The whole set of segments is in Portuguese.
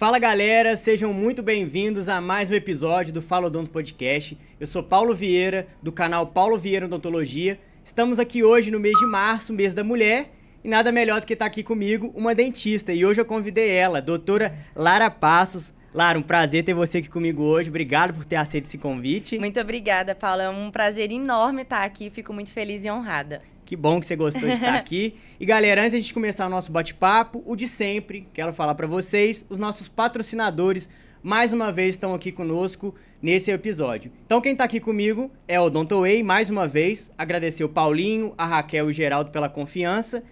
Fala galera, sejam muito bem-vindos a mais um episódio do Fala Odonto Podcast. Eu sou Paulo Vieira, do canal Paulo Vieira Odontologia. Estamos aqui hoje no mês de março, mês da mulher, e nada melhor do que estar aqui comigo uma dentista. E hoje eu convidei ela, a doutora Lara Passos. Lara, um prazer ter você aqui comigo hoje. Obrigado por ter aceito esse convite. Muito obrigada, Paula. É um prazer enorme estar aqui. Fico muito feliz e honrada. Que bom que você gostou de estar aqui. E galera, antes de a gente começar o nosso bate-papo, o de sempre, quero falar para vocês, os nossos patrocinadores, mais uma vez, estão aqui conosco nesse episódio. Então, quem está aqui comigo é o Odontoway, mais uma vez, agradecer o Paulinho, a Raquel e o Geraldo pela confiança.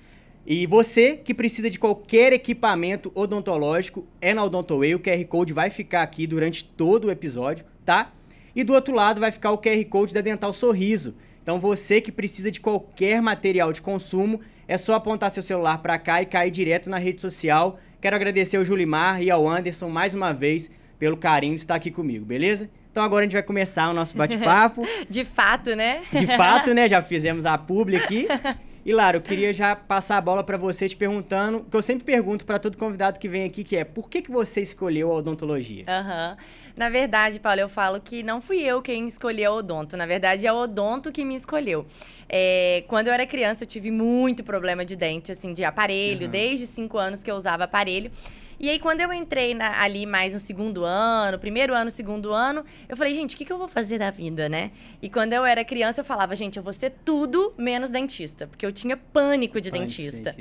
E você que precisa de qualquer equipamento odontológico, é na Odontoway, o QR Code vai ficar aqui durante todo o episódio, tá? E do outro lado vai ficar o QR Code da Dental Sorriso. Então você que precisa de qualquer material de consumo, é só apontar seu celular para cá e cair direto na rede social. Quero agradecer ao Julimar e ao Anderson mais uma vez pelo carinho de estar aqui comigo, beleza? Então agora a gente vai começar o nosso bate-papo. De fato, né? De fato, né? Já fizemos a publi aqui. E, Lara, eu queria já passar a bola para você te perguntando, que eu sempre pergunto para todo convidado que vem aqui, que é, por que você escolheu a odontologia? Na verdade, Paulo, eu falo que não fui eu quem escolheu a odonto. Na verdade, é o odonto que me escolheu. Quando eu era criança, eu tive muito problema de dente, assim, de aparelho. Desde 5 anos que eu usava aparelho. E aí, quando eu entrei ali mais no segundo ano, primeiro ano, segundo ano, eu falei, gente, o que eu vou fazer da vida, né? E quando eu era criança, eu falava, gente, eu vou ser tudo menos dentista. Porque eu tinha pânico de dentista.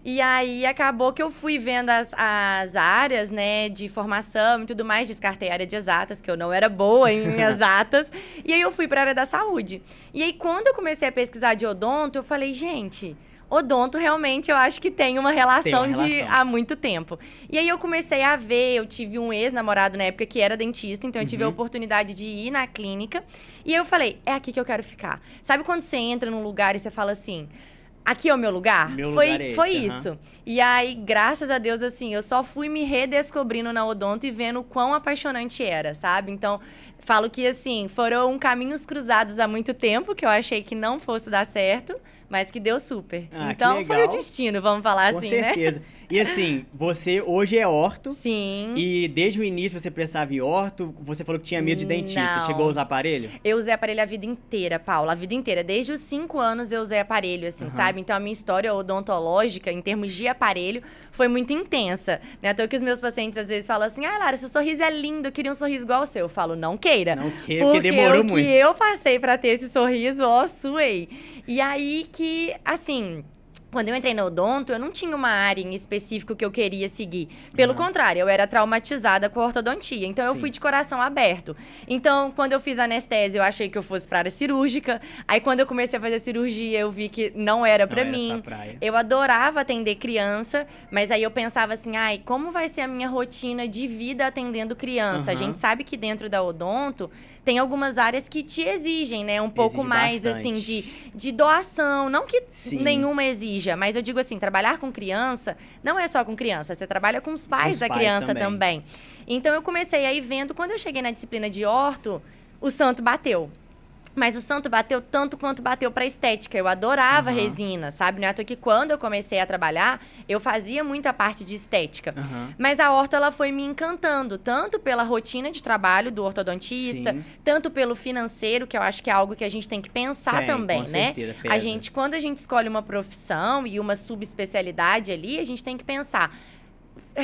E aí, acabou que eu fui vendo as áreas, né, de formação e tudo mais. Descartei a área de exatas, que eu não era boa em exatas. E aí, eu fui para a área da saúde. E aí, quando eu comecei a pesquisar de odonto, eu falei, gente... Odonto, realmente, eu acho que tem uma relação de há muito tempo. E aí, eu comecei a ver, eu tive um ex-namorado na época que era dentista, então eu tive a oportunidade de ir na clínica. E aí, eu falei, é aqui que eu quero ficar. Sabe quando você entra num lugar e você fala assim... Aqui é o meu lugar? Foi isso. E aí, graças a Deus, assim, eu só fui me redescobrindo na odonto e vendo o quão apaixonante era, sabe? Então, falo que, assim, foram caminhos cruzados há muito tempo, que eu achei que não fosse dar certo, mas que deu super. Então, foi o destino, vamos falar assim, né? Com certeza. E assim, você hoje é orto. Sim. E desde o início você pensava em orto, você falou que tinha medo de dentista. Não. Chegou a usar aparelho? Eu usei aparelho a vida inteira, Paula, a vida inteira. Desde os 5 anos eu usei aparelho, assim, sabe? Então a minha história odontológica, em termos de aparelho, foi muito intensa. Né? Até que os meus pacientes às vezes falam assim, Lara, seu sorriso é lindo, eu queria um sorriso igual ao seu. Eu falo, não queira. Não queira, porque demorou muito. Porque o que eu passei pra ter esse sorriso, suei. E aí que, assim... Quando eu entrei no odonto, eu não tinha uma área em específico que eu queria seguir. Pelo contrário, eu era traumatizada com a ortodontia. Então, eu fui de coração aberto. Então, quando eu fiz anestesia, eu achei que eu fosse para a área cirúrgica. Aí, quando eu comecei a fazer cirurgia, eu vi que não era para mim. Eu adorava atender criança, mas aí eu pensava assim, ai, como vai ser a minha rotina de vida atendendo criança? A gente sabe que dentro da odonto tem algumas áreas que te exigem, né? Um pouco mais, assim, de doação. Não que nenhuma exija. Mas eu digo assim, trabalhar com criança não é só com criança, você trabalha com os pais da criança também. Então, eu comecei aí vendo, quando eu cheguei na disciplina de orto, o santo bateu. Mas o santo bateu tanto quanto bateu pra estética. Eu adorava resina, sabe? Não é à toa que quando eu comecei a trabalhar, eu fazia muita parte de estética. Mas a orto, ela foi me encantando, tanto pela rotina de trabalho do ortodontista, tanto pelo financeiro, que eu acho que é algo que a gente tem que pensar também, com né? Certeza, pesa. Quando a gente escolhe uma profissão e uma subespecialidade ali, a gente tem que pensar...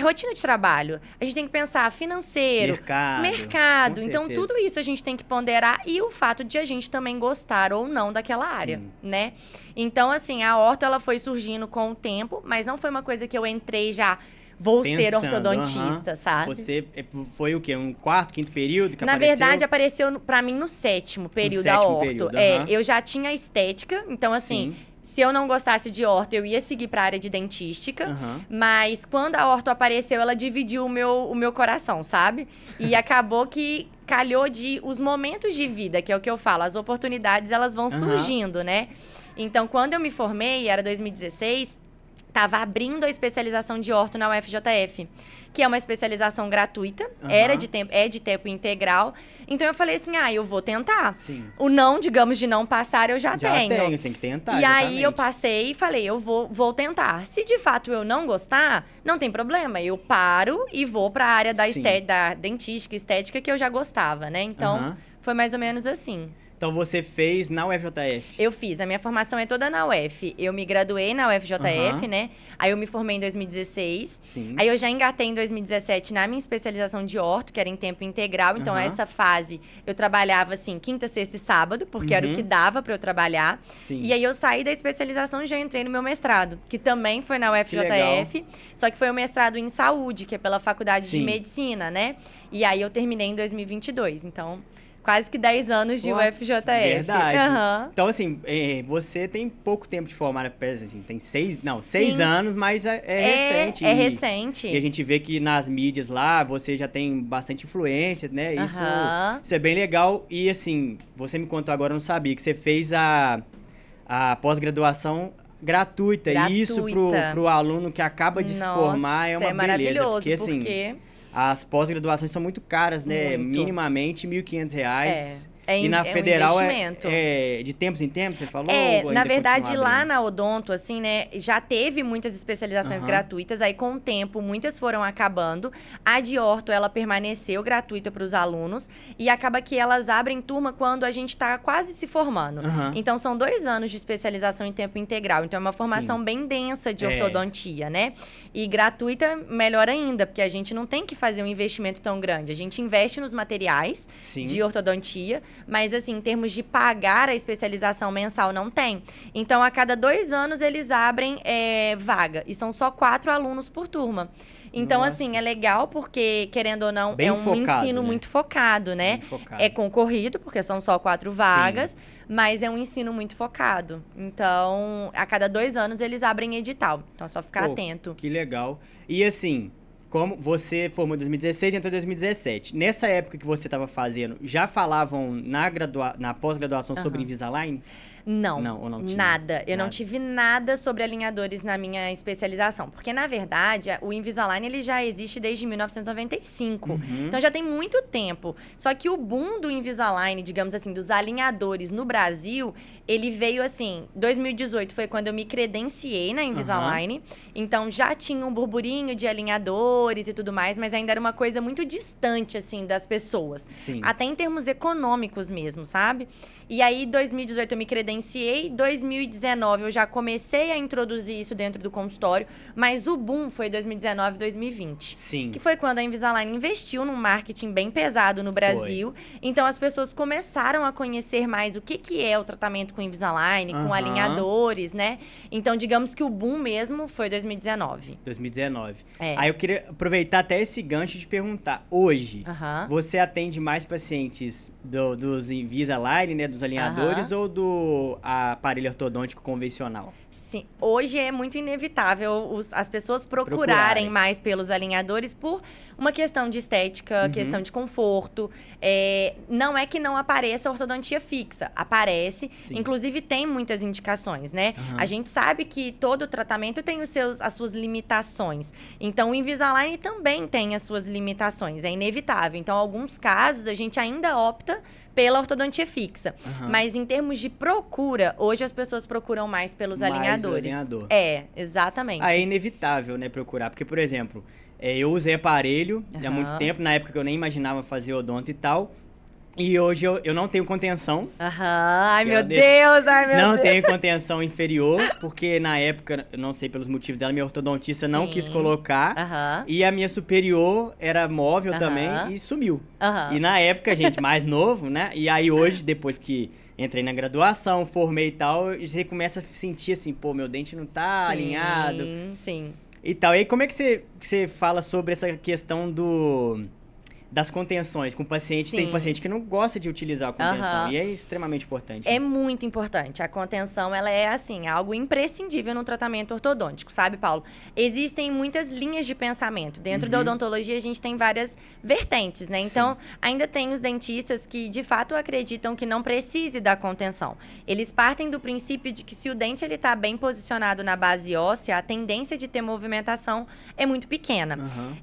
rotina de trabalho, a gente tem que pensar financeiro, mercado. Então, tudo isso a gente tem que ponderar e o fato de a gente também gostar ou não daquela área, né? Então, assim, a orto, ela foi surgindo com o tempo, mas não foi uma coisa que eu entrei já... Vou ser ortodontista, sabe? Você foi o quê? Um quarto, quinto período que Na verdade, apareceu pra mim no 7º período da orto. Eu já tinha estética, então assim... Se eu não gostasse de orto, eu ia seguir para a área de dentística. Mas quando a orto apareceu, ela dividiu o meu coração, sabe? E acabou que calhou de os momentos de vida, que é o que eu falo. As oportunidades, elas vão surgindo, né? Então, quando eu me formei, era 2016... estava abrindo a especialização de orto na UFJF, que é uma especialização gratuita, é de tempo integral. Então eu falei assim, eu vou tentar. Sim. O não, digamos, de não passar, eu já tenho. Tem que tentar, E exatamente. aí eu passei e falei, eu vou tentar. Se de fato eu não gostar, não tem problema, eu paro e vou para a área da dentística, estética, que eu já gostava, né? Então, foi mais ou menos assim. Então, você fez na UFJF? Eu fiz. A minha formação é toda na UF. Eu me graduei na UFJF, né? Aí eu me formei em 2016. Sim. Aí eu já engatei em 2017 na minha especialização de orto, que era em tempo integral. Então, essa fase, eu trabalhava, assim, quinta, sexta e sábado, porque era o que dava pra eu trabalhar. Sim. E aí eu saí da especialização e já entrei no meu mestrado, que também foi na UFJF. Só que foi o mestrado em saúde, que é pela Faculdade de Medicina, né? E aí eu terminei em 2022. Então, quase que 10 anos de UFJF. Verdade. Então, assim, você tem pouco tempo de formar, assim, tem 6 anos, mas é recente. É recente. E a gente vê que nas mídias lá, você já tem bastante influência, né? Isso é bem legal. E, assim, você me contou agora, eu não sabia, que você fez a pós-graduação gratuita. E isso pro aluno que acaba de se formar é uma beleza. Maravilhoso, porque, assim, as pós-graduações são muito caras, né? Muito. Minimamente R$ 1.500. E na é federal um investimento. é de tempos em tempos, você falou? Na verdade, lá na Odonto, assim, né, já teve muitas especializações gratuitas, aí com o tempo, muitas foram acabando. A de orto, ela permaneceu gratuita para os alunos, e acaba que elas abrem turma quando a gente está quase se formando. Então, são 2 anos de especialização em tempo integral, então é uma formação bem densa de ortodontia, né? E gratuita, melhor ainda, porque a gente não tem que fazer um investimento tão grande. A gente investe nos materiais de ortodontia, mas, assim, em termos de pagar a especialização mensal, não tem. Então, a cada 2 anos, eles abrem vaga. E são só 4 alunos por turma. Então, assim, é legal porque, querendo ou não, bem é um focado, ensino muito focado, né? É concorrido, porque são só 4 vagas, mas é um ensino muito focado. Então, a cada 2 anos, eles abrem edital. Então, é só ficar atento. Que legal. E, assim, como você formou em 2016 e entrou em 2017. Nessa época que você estava fazendo, já falavam na pós-graduação sobre Invisalign? Não, ou não tinha? Nada. Eu não tive nada sobre alinhadores na minha especialização. Porque, na verdade, o Invisalign ele já existe desde 1995. Então, já tem muito tempo. Só que o boom do Invisalign, digamos assim, dos alinhadores no Brasil, ele veio, assim, 2018 foi quando eu me credenciei na Invisalign. Então, já tinha um burburinho de alinhadores e tudo mais, mas ainda era uma coisa muito distante, assim, das pessoas. Até em termos econômicos mesmo, sabe? E aí, 2018 eu me credenciei. Em 2019 eu já comecei a introduzir isso dentro do consultório, mas o boom foi 2019 e 2020. Que foi quando a Invisalign investiu num marketing bem pesado no Brasil. Então as pessoas começaram a conhecer mais o que é o tratamento com Invisalign, com alinhadores, né? Então digamos que o boom mesmo foi 2019. 2019. Aí eu queria aproveitar até esse gancho de perguntar, hoje, você atende mais pacientes dos Invisalign, né, dos alinhadores, ou do aparelho ortodôntico convencional? Sim, hoje é muito inevitável as pessoas procurarem mais pelos alinhadores por uma questão de estética, questão de conforto. Não é que não apareça ortodontia fixa, aparece. Inclusive, tem muitas indicações, né? A gente sabe que todo tratamento tem as suas limitações. Então, o Invisalign também tem as suas limitações, é inevitável. Então, em alguns casos, a gente ainda opta pela ortodontia fixa. Mas em termos de procura, hoje as pessoas procuram mais pelos alinhadores. Exatamente. Aí é inevitável, né, procurar. Porque, por exemplo, eu usei aparelho há muito tempo, na época que eu nem imaginava fazer odonto e tal. E hoje eu não tenho contenção. Ai, meu Deus, Não tenho contenção inferior, porque na época, eu não sei pelos motivos dela, minha ortodontista não quis colocar. E a minha superior era móvel também e sumiu. E na época, gente, mais novo, né? E aí hoje, depois que entrei na graduação, formei e tal, você começa a sentir assim, pô, meu dente não tá alinhado. Sim. E tal. E aí, como é que você fala sobre essa questão das contenções com o paciente. Sim. Tem paciente que não gosta de utilizar a contenção. Aham. E é extremamente importante. É muito importante. A contenção, ela é, assim, algo imprescindível no tratamento ortodôntico, sabe, Paulo? Existem muitas linhas de pensamento. Dentro da odontologia, a gente tem várias vertentes, né? Então, ainda tem os dentistas que, de fato, acreditam que não precise da contenção. Eles partem do princípio de que se o dente ele tá bem posicionado na base óssea, a tendência de ter movimentação é muito pequena.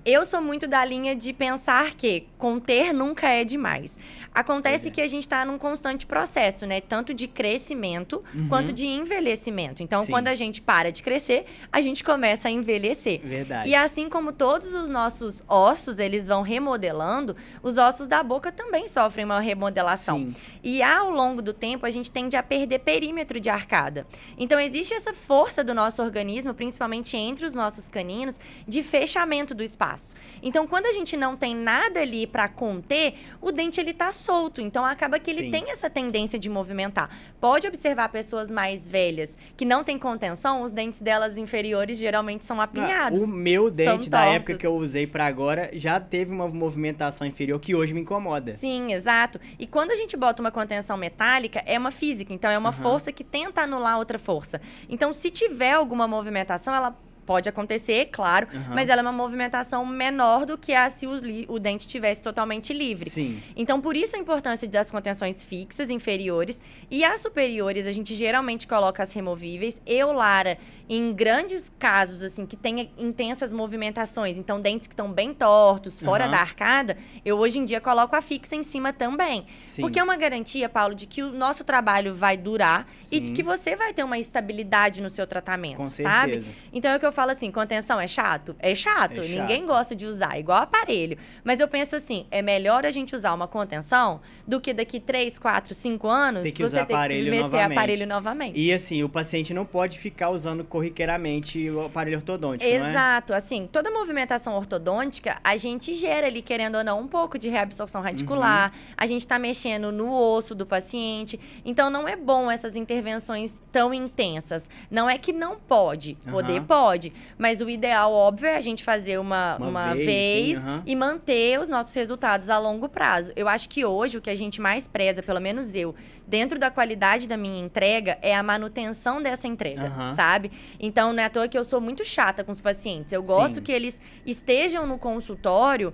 Eu sou muito da linha de pensar que conter nunca é demais. Acontece que a gente está num constante processo, né? Tanto de crescimento quanto de envelhecimento. Então, quando a gente para de crescer, a gente começa a envelhecer. Verdade. E assim como todos os nossos ossos, eles vão remodelando, os ossos da boca também sofrem uma remodelação. Sim. E ao longo do tempo, a gente tende a perder perímetro de arcada. Então, existe essa força do nosso organismo, principalmente entre os nossos caninos, de fechamento do espaço. Então, quando a gente não tem nada ali para conter, o dente ele tá solto. Então, acaba que ele tem essa tendência de movimentar. Pode observar pessoas mais velhas que não têm contenção, os dentes delas inferiores geralmente são apinhados. O meu dente da tortos. época que eu usei pra agora já teve uma movimentação inferior que hoje me incomoda. Sim, exato. E quando a gente bota uma contenção metálica, é uma física. Então, é uma força que tenta anular outra força. Então, se tiver alguma movimentação, ela pode acontecer, claro, mas ela é uma movimentação menor do que se o dente estivesse totalmente livre. Sim. Então, por isso a importância das contenções fixas, inferiores. E as superiores, a gente geralmente coloca as removíveis. Eu, Lara, em grandes casos, assim, que tem intensas movimentações, então dentes que estão bem tortos, fora da arcada, eu hoje em dia coloco a fixa em cima também. Sim. Porque é uma garantia, Paulo, de que o nosso trabalho vai durar e de que você vai ter uma estabilidade no seu tratamento, Com sabe? certeza. Então, é o que eu falo assim, contenção é chato? É chato. É chato. Ninguém gosta de usar, igual aparelho. Mas eu penso assim, é melhor a gente usar uma contenção do que daqui 3, 4, 5 anos Tem que você usar ter que aparelho submeter novamente. aparelho novamente. E assim, o paciente não pode ficar usando corriqueiramente o aparelho ortodôntico, não é? Exato, assim, toda movimentação ortodôntica, a gente gera ali, querendo ou não, um pouco de reabsorção radicular, a gente tá mexendo no osso do paciente, então não é bom essas intervenções tão intensas. Não é que não pode, poder pode, mas o ideal, óbvio, é a gente fazer uma vez sim, e manter os nossos resultados a longo prazo. Eu acho que hoje o que a gente mais preza, pelo menos eu, dentro da qualidade da minha entrega, é a manutenção dessa entrega, sabe? Então, não é à toa que eu sou muito chata com os pacientes. Eu gosto que eles estejam no consultório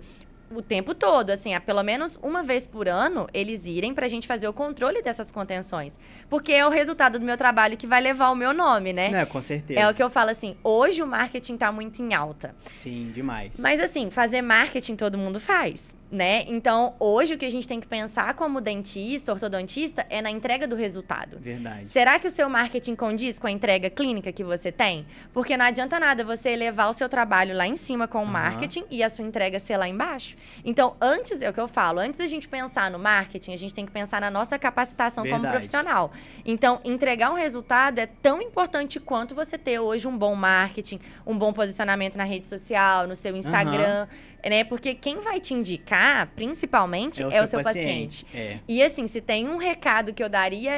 o tempo todo, assim, pelo menos uma vez por ano, eles irem pra gente fazer o controle dessas contenções. Porque é o resultado do meu trabalho que vai levar o meu nome, né? Não, com certeza. É o que eu falo assim, hoje o marketing tá muito em alta. Sim, demais. Mas assim, fazer marketing todo mundo faz, né? Então, hoje o que a gente tem que pensar como dentista, ortodontista, é na entrega do resultado. Verdade. Será que o seu marketing condiz com a entrega clínica que você tem? Porque não adianta nada você elevar o seu trabalho lá em cima com o marketing e a sua entrega ser lá embaixo. Então, antes, é o que eu falo, antes da gente pensar no marketing, a gente tem que pensar na nossa capacitação como profissional. Então, entregar um resultado é tão importante quanto você ter hoje um bom marketing, um bom posicionamento na rede social, no seu Instagram, né? Porque quem vai te indicar, principalmente, é o seu paciente. E assim, se tem um recado que eu daria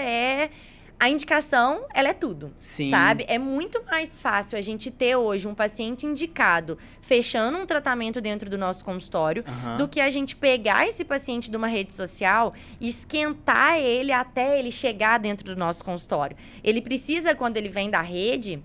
a indicação, ela é tudo, sabe? É muito mais fácil a gente ter hoje um paciente indicado fechando um tratamento dentro do nosso consultório do que a gente pegar esse paciente de uma rede social e esquentar ele até ele chegar dentro do nosso consultório. Ele precisa, quando ele vem da rede,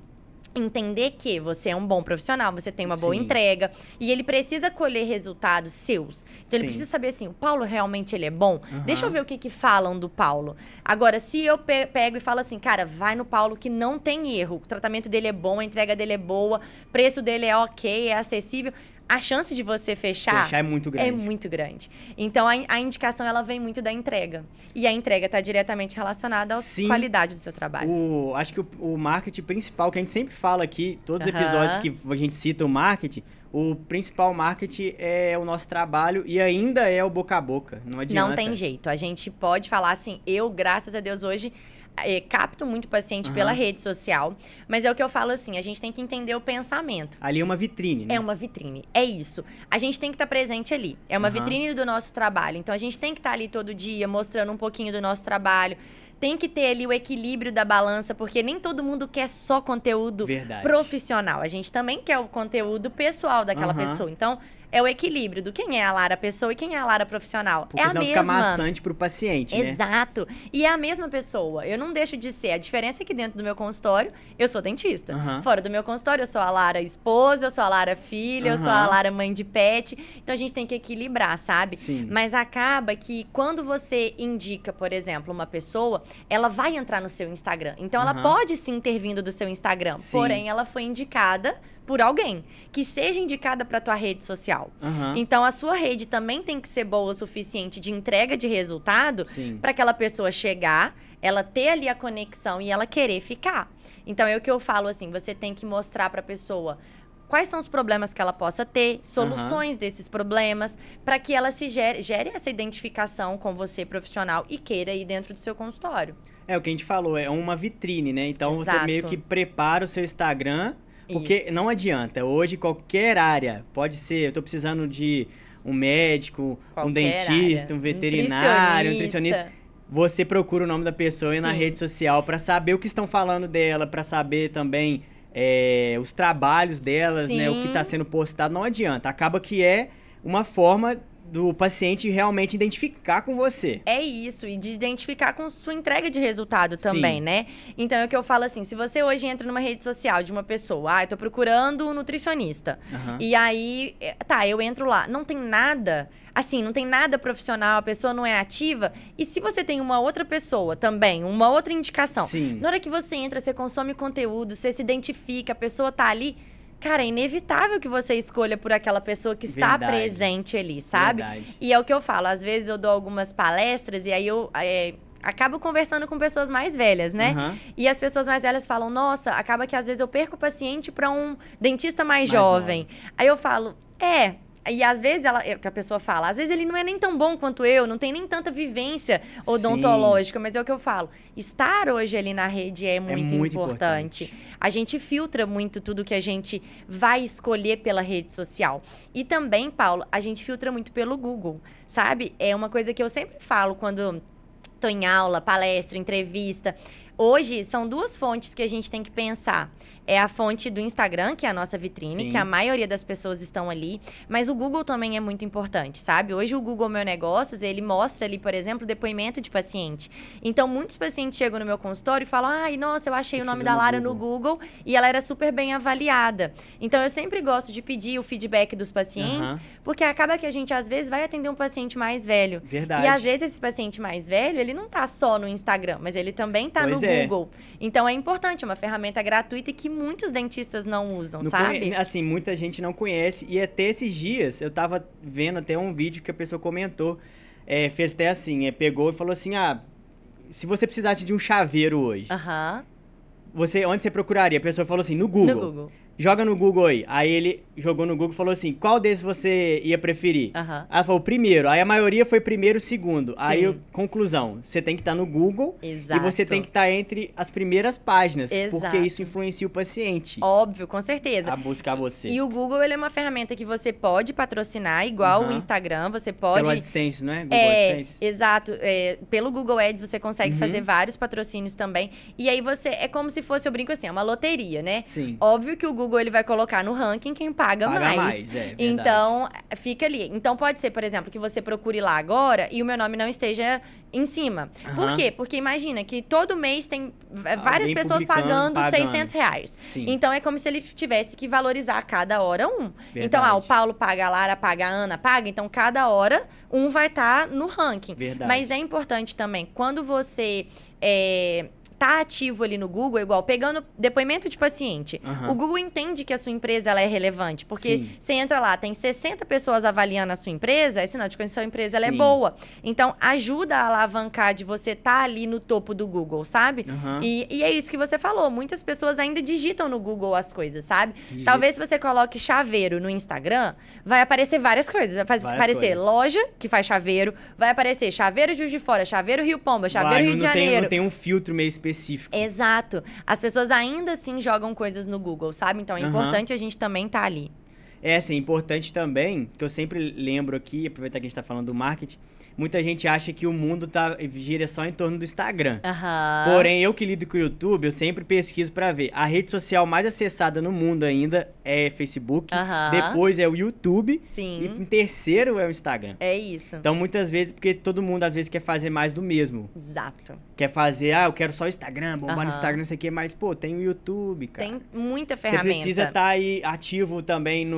entender que você é um bom profissional, você tem uma boa entrega e ele precisa colher resultados seus. Então, ele precisa saber assim, o Paulo realmente ele é bom? Deixa eu ver o que falam do Paulo. Agora, se eu pego e falo assim, cara, vai no Paulo que não tem erro, o tratamento dele é bom, a entrega dele é boa, o preço dele é ok, é acessível, a chance de você fechar é muito grande. É muito grande. Então, a indicação, ela vem muito da entrega. E a entrega está diretamente relacionada à qualidade do seu trabalho. Acho que o marketing principal, que a gente sempre fala aqui, todos os episódios que a gente cita o marketing, o principal marketing é o nosso trabalho e ainda é o boca a boca. Não adianta. Não tem jeito. A gente pode falar assim, eu, graças a Deus, hoje capto muito paciente pela rede social, mas é o que eu falo assim, a gente tem que entender o pensamento. Ali é uma vitrine, né? É uma vitrine, é isso. A gente tem que estar presente ali. É uma vitrine do nosso trabalho. Então, a gente tem que estar ali todo dia, mostrando um pouquinho do nosso trabalho. Tem que ter ali o equilíbrio da balança, porque nem todo mundo quer só conteúdo profissional. A gente também quer o conteúdo pessoal daquela pessoa. Então, é o equilíbrio do quem é a Lara pessoa e quem é a Lara profissional. Porque é a senão mesma. fica maçante pro paciente, né? Exato. E é a mesma pessoa. Eu não deixo de ser. A diferença é que dentro do meu consultório, eu sou dentista. Fora do meu consultório, eu sou a Lara esposa, eu sou a Lara filha, eu sou a Lara mãe de pet. Então, a gente tem que equilibrar, sabe? Sim. Mas acaba que quando você indica, por exemplo, uma pessoa, ela vai entrar no seu Instagram. Então, ela pode sim ter vindo do seu Instagram. Sim. Porém, ela foi indicada por alguém que seja indicada para tua rede social. Então, a sua rede também tem que ser boa o suficiente de entrega de resultado para aquela pessoa chegar, ela ter ali a conexão e ela querer ficar. Então, é o que eu falo assim, você tem que mostrar para a pessoa quais são os problemas que ela possa ter, soluções desses problemas, para que ela se gere essa identificação com você profissional e queira ir dentro do seu consultório. É o que a gente falou, é uma vitrine, né? Então, Exato. você meio que prepara o seu Instagram. Porque Isso. não adianta, hoje qualquer área, pode ser, eu tô precisando de um médico, um dentista, área. um veterinário, um nutricionista. Você procura o nome da pessoa e na rede social para saber o que estão falando dela, para saber também os trabalhos delas, né, o que está sendo postado. Não adianta, acaba que é uma forma do paciente realmente identificar com você. É isso, e de identificar com sua entrega de resultado também, né? Então, é o que eu falo assim, se você hoje entra numa rede social de uma pessoa, eu tô procurando um nutricionista, e aí, eu entro lá, não tem nada, assim, não tem nada profissional, a pessoa não é ativa, e se você tem uma outra pessoa também, uma outra indicação, na hora que você entra, você consome conteúdo, você se identifica, a pessoa tá ali, cara, é inevitável que você escolha por aquela pessoa que está presente ali, sabe? E é o que eu falo, às vezes eu dou algumas palestras e aí eu acabo conversando com pessoas mais velhas, né? E as pessoas mais velhas falam, nossa, acaba que às vezes eu perco o paciente para um dentista mais jovem. Aí eu falo, e às vezes, que a pessoa fala, às vezes ele não é nem tão bom quanto eu, não tem nem tanta vivência odontológica, mas é o que eu falo. Estar hoje ali na rede é muito importante. A gente filtra muito tudo que a gente vai escolher pela rede social. E também, Paulo, a gente filtra muito pelo Google, sabe? É uma coisa que eu sempre falo quando tô em aula, palestra, entrevista. Hoje, são duas fontes que a gente tem que pensar. É a fonte do Instagram, que é a nossa vitrine, que a maioria das pessoas estão ali. Mas o Google também é muito importante, sabe? Hoje, o Google Meu Negócios, ele mostra ali, por exemplo, depoimento de paciente. Então, muitos pacientes chegam no meu consultório e falam, ai, nossa, eu achei o nome da Lara no Google e ela era super bem avaliada. Então, eu sempre gosto de pedir o feedback dos pacientes, porque acaba que a gente, às vezes, vai atender um paciente mais velho. Verdade. E, às vezes, esse paciente mais velho, ele não tá só no Instagram, mas ele também tá no Google. Então, é importante, é uma ferramenta gratuita e que muitos dentistas não usam, sabe? Assim, muita gente não conhece. E até esses dias, eu tava vendo até um vídeo que a pessoa comentou. Fez até assim, pegou e falou assim, se você precisasse de um chaveiro hoje, onde você procuraria? A pessoa falou assim, no Google. No Google. Joga no Google aí. Aí ele jogou no Google e falou assim, qual desses você ia preferir? Aí ela falou, o primeiro. Aí a maioria foi primeiro e segundo. Aí, conclusão, você tem que estar no Google e você tem que estar entre as primeiras páginas. Porque isso influencia o paciente. Óbvio, com certeza. A buscar você. E o Google, ele é uma ferramenta que você pode patrocinar, igual o Instagram, você pode... Pelo AdSense, não é? Google AdSense. Exato. Pelo Google Ads, você consegue fazer vários patrocínios também. E aí é como se fosse, eu brinco assim, é uma loteria, né? Sim. Óbvio que o Google, ele vai colocar no ranking quem paga mais. Então, fica ali. Então, pode ser, por exemplo, que você procure lá agora e o meu nome não esteja em cima. Por quê? Porque imagina que todo mês tem várias pessoas pagando R$600. Sim. Então, é como se ele tivesse que valorizar a cada hora um. Então, o Paulo paga, a Lara paga, a Ana paga. Então, cada hora um vai estar no ranking. Mas é importante também, quando você... tá ativo ali no Google, igual pegando depoimento de paciente. O Google entende que a sua empresa ela é relevante, porque você entra lá, tem 60 pessoas avaliando a sua empresa, é sinal de que a sua empresa ela é boa. Então, ajuda a alavancar de você estar ali no topo do Google, sabe? E é isso que você falou, muitas pessoas ainda digitam no Google as coisas, sabe? Talvez se você coloque chaveiro no Instagram, vai aparecer várias coisas. Vai aparecer loja que faz chaveiro, vai aparecer chaveiro Juiz de Fora, chaveiro Rio Pomba, chaveiro Rio de Janeiro. Não tem um filtro meio específico. Exato. As pessoas ainda assim jogam coisas no Google, sabe? Então é importante a gente também estar ali. É, assim, importante também, que eu sempre lembro aqui, aproveitar que a gente tá falando do marketing, muita gente acha que o mundo gira só em torno do Instagram. Porém, eu que lido com o YouTube, eu sempre pesquiso pra ver. A rede social mais acessada no mundo ainda é Facebook, depois é o YouTube, e em terceiro é o Instagram. É isso. Então, muitas vezes, porque todo mundo às vezes quer fazer mais do mesmo. Exato. Quer fazer, eu quero só o Instagram, bombar no Instagram, não sei o quê, mas, pô, tem o YouTube, cara. Tem muita ferramenta. Você precisa estar aí ativo também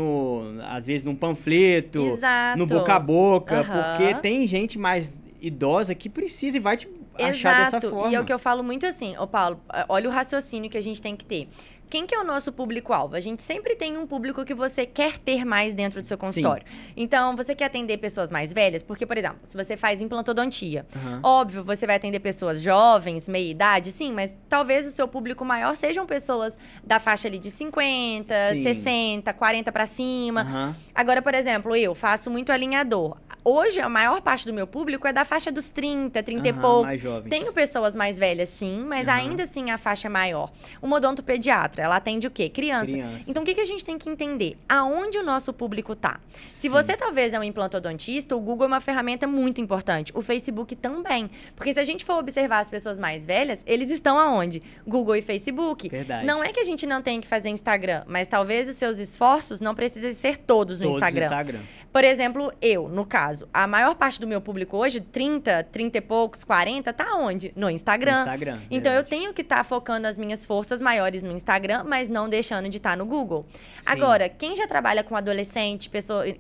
às vezes, num panfleto, no boca a boca, porque tem gente mais idosa que precisa e vai te achar dessa forma. E é o que eu falo muito assim, Paulo, olha o raciocínio que a gente tem que ter. Quem que é o nosso público-alvo? A gente sempre tem um público que você quer ter mais dentro do seu consultório. Sim. Então, você quer atender pessoas mais velhas? Porque, por exemplo, se você faz implantodontia, óbvio, você vai atender pessoas jovens, meia-idade, sim, mas talvez o seu público maior sejam pessoas da faixa ali de 50, 60, 40 pra cima. Agora, por exemplo, eu faço muito alinhador. Hoje, a maior parte do meu público é da faixa dos 30, 30 e poucos. Mais jovens. Tenho pessoas mais velhas, sim, mas ainda assim a faixa é maior. Uma odontopediatra, ela atende o quê? Criança. Então, o que a gente tem que entender? Aonde o nosso público tá? Se você talvez é um implantodontista, o Google é uma ferramenta muito importante. O Facebook também. Porque se a gente for observar as pessoas mais velhas, eles estão aonde? Google e Facebook. Verdade. Não é que a gente não tem que fazer Instagram, mas talvez os seus esforços não precisem ser todos no Instagram. Por exemplo, eu, no caso, a maior parte do meu público hoje, 30 e poucos, 40, tá onde? No Instagram. Então, eu tenho que estar focando as minhas forças maiores no Instagram, mas não deixando de estar no Google. Agora, quem já trabalha com adolescente,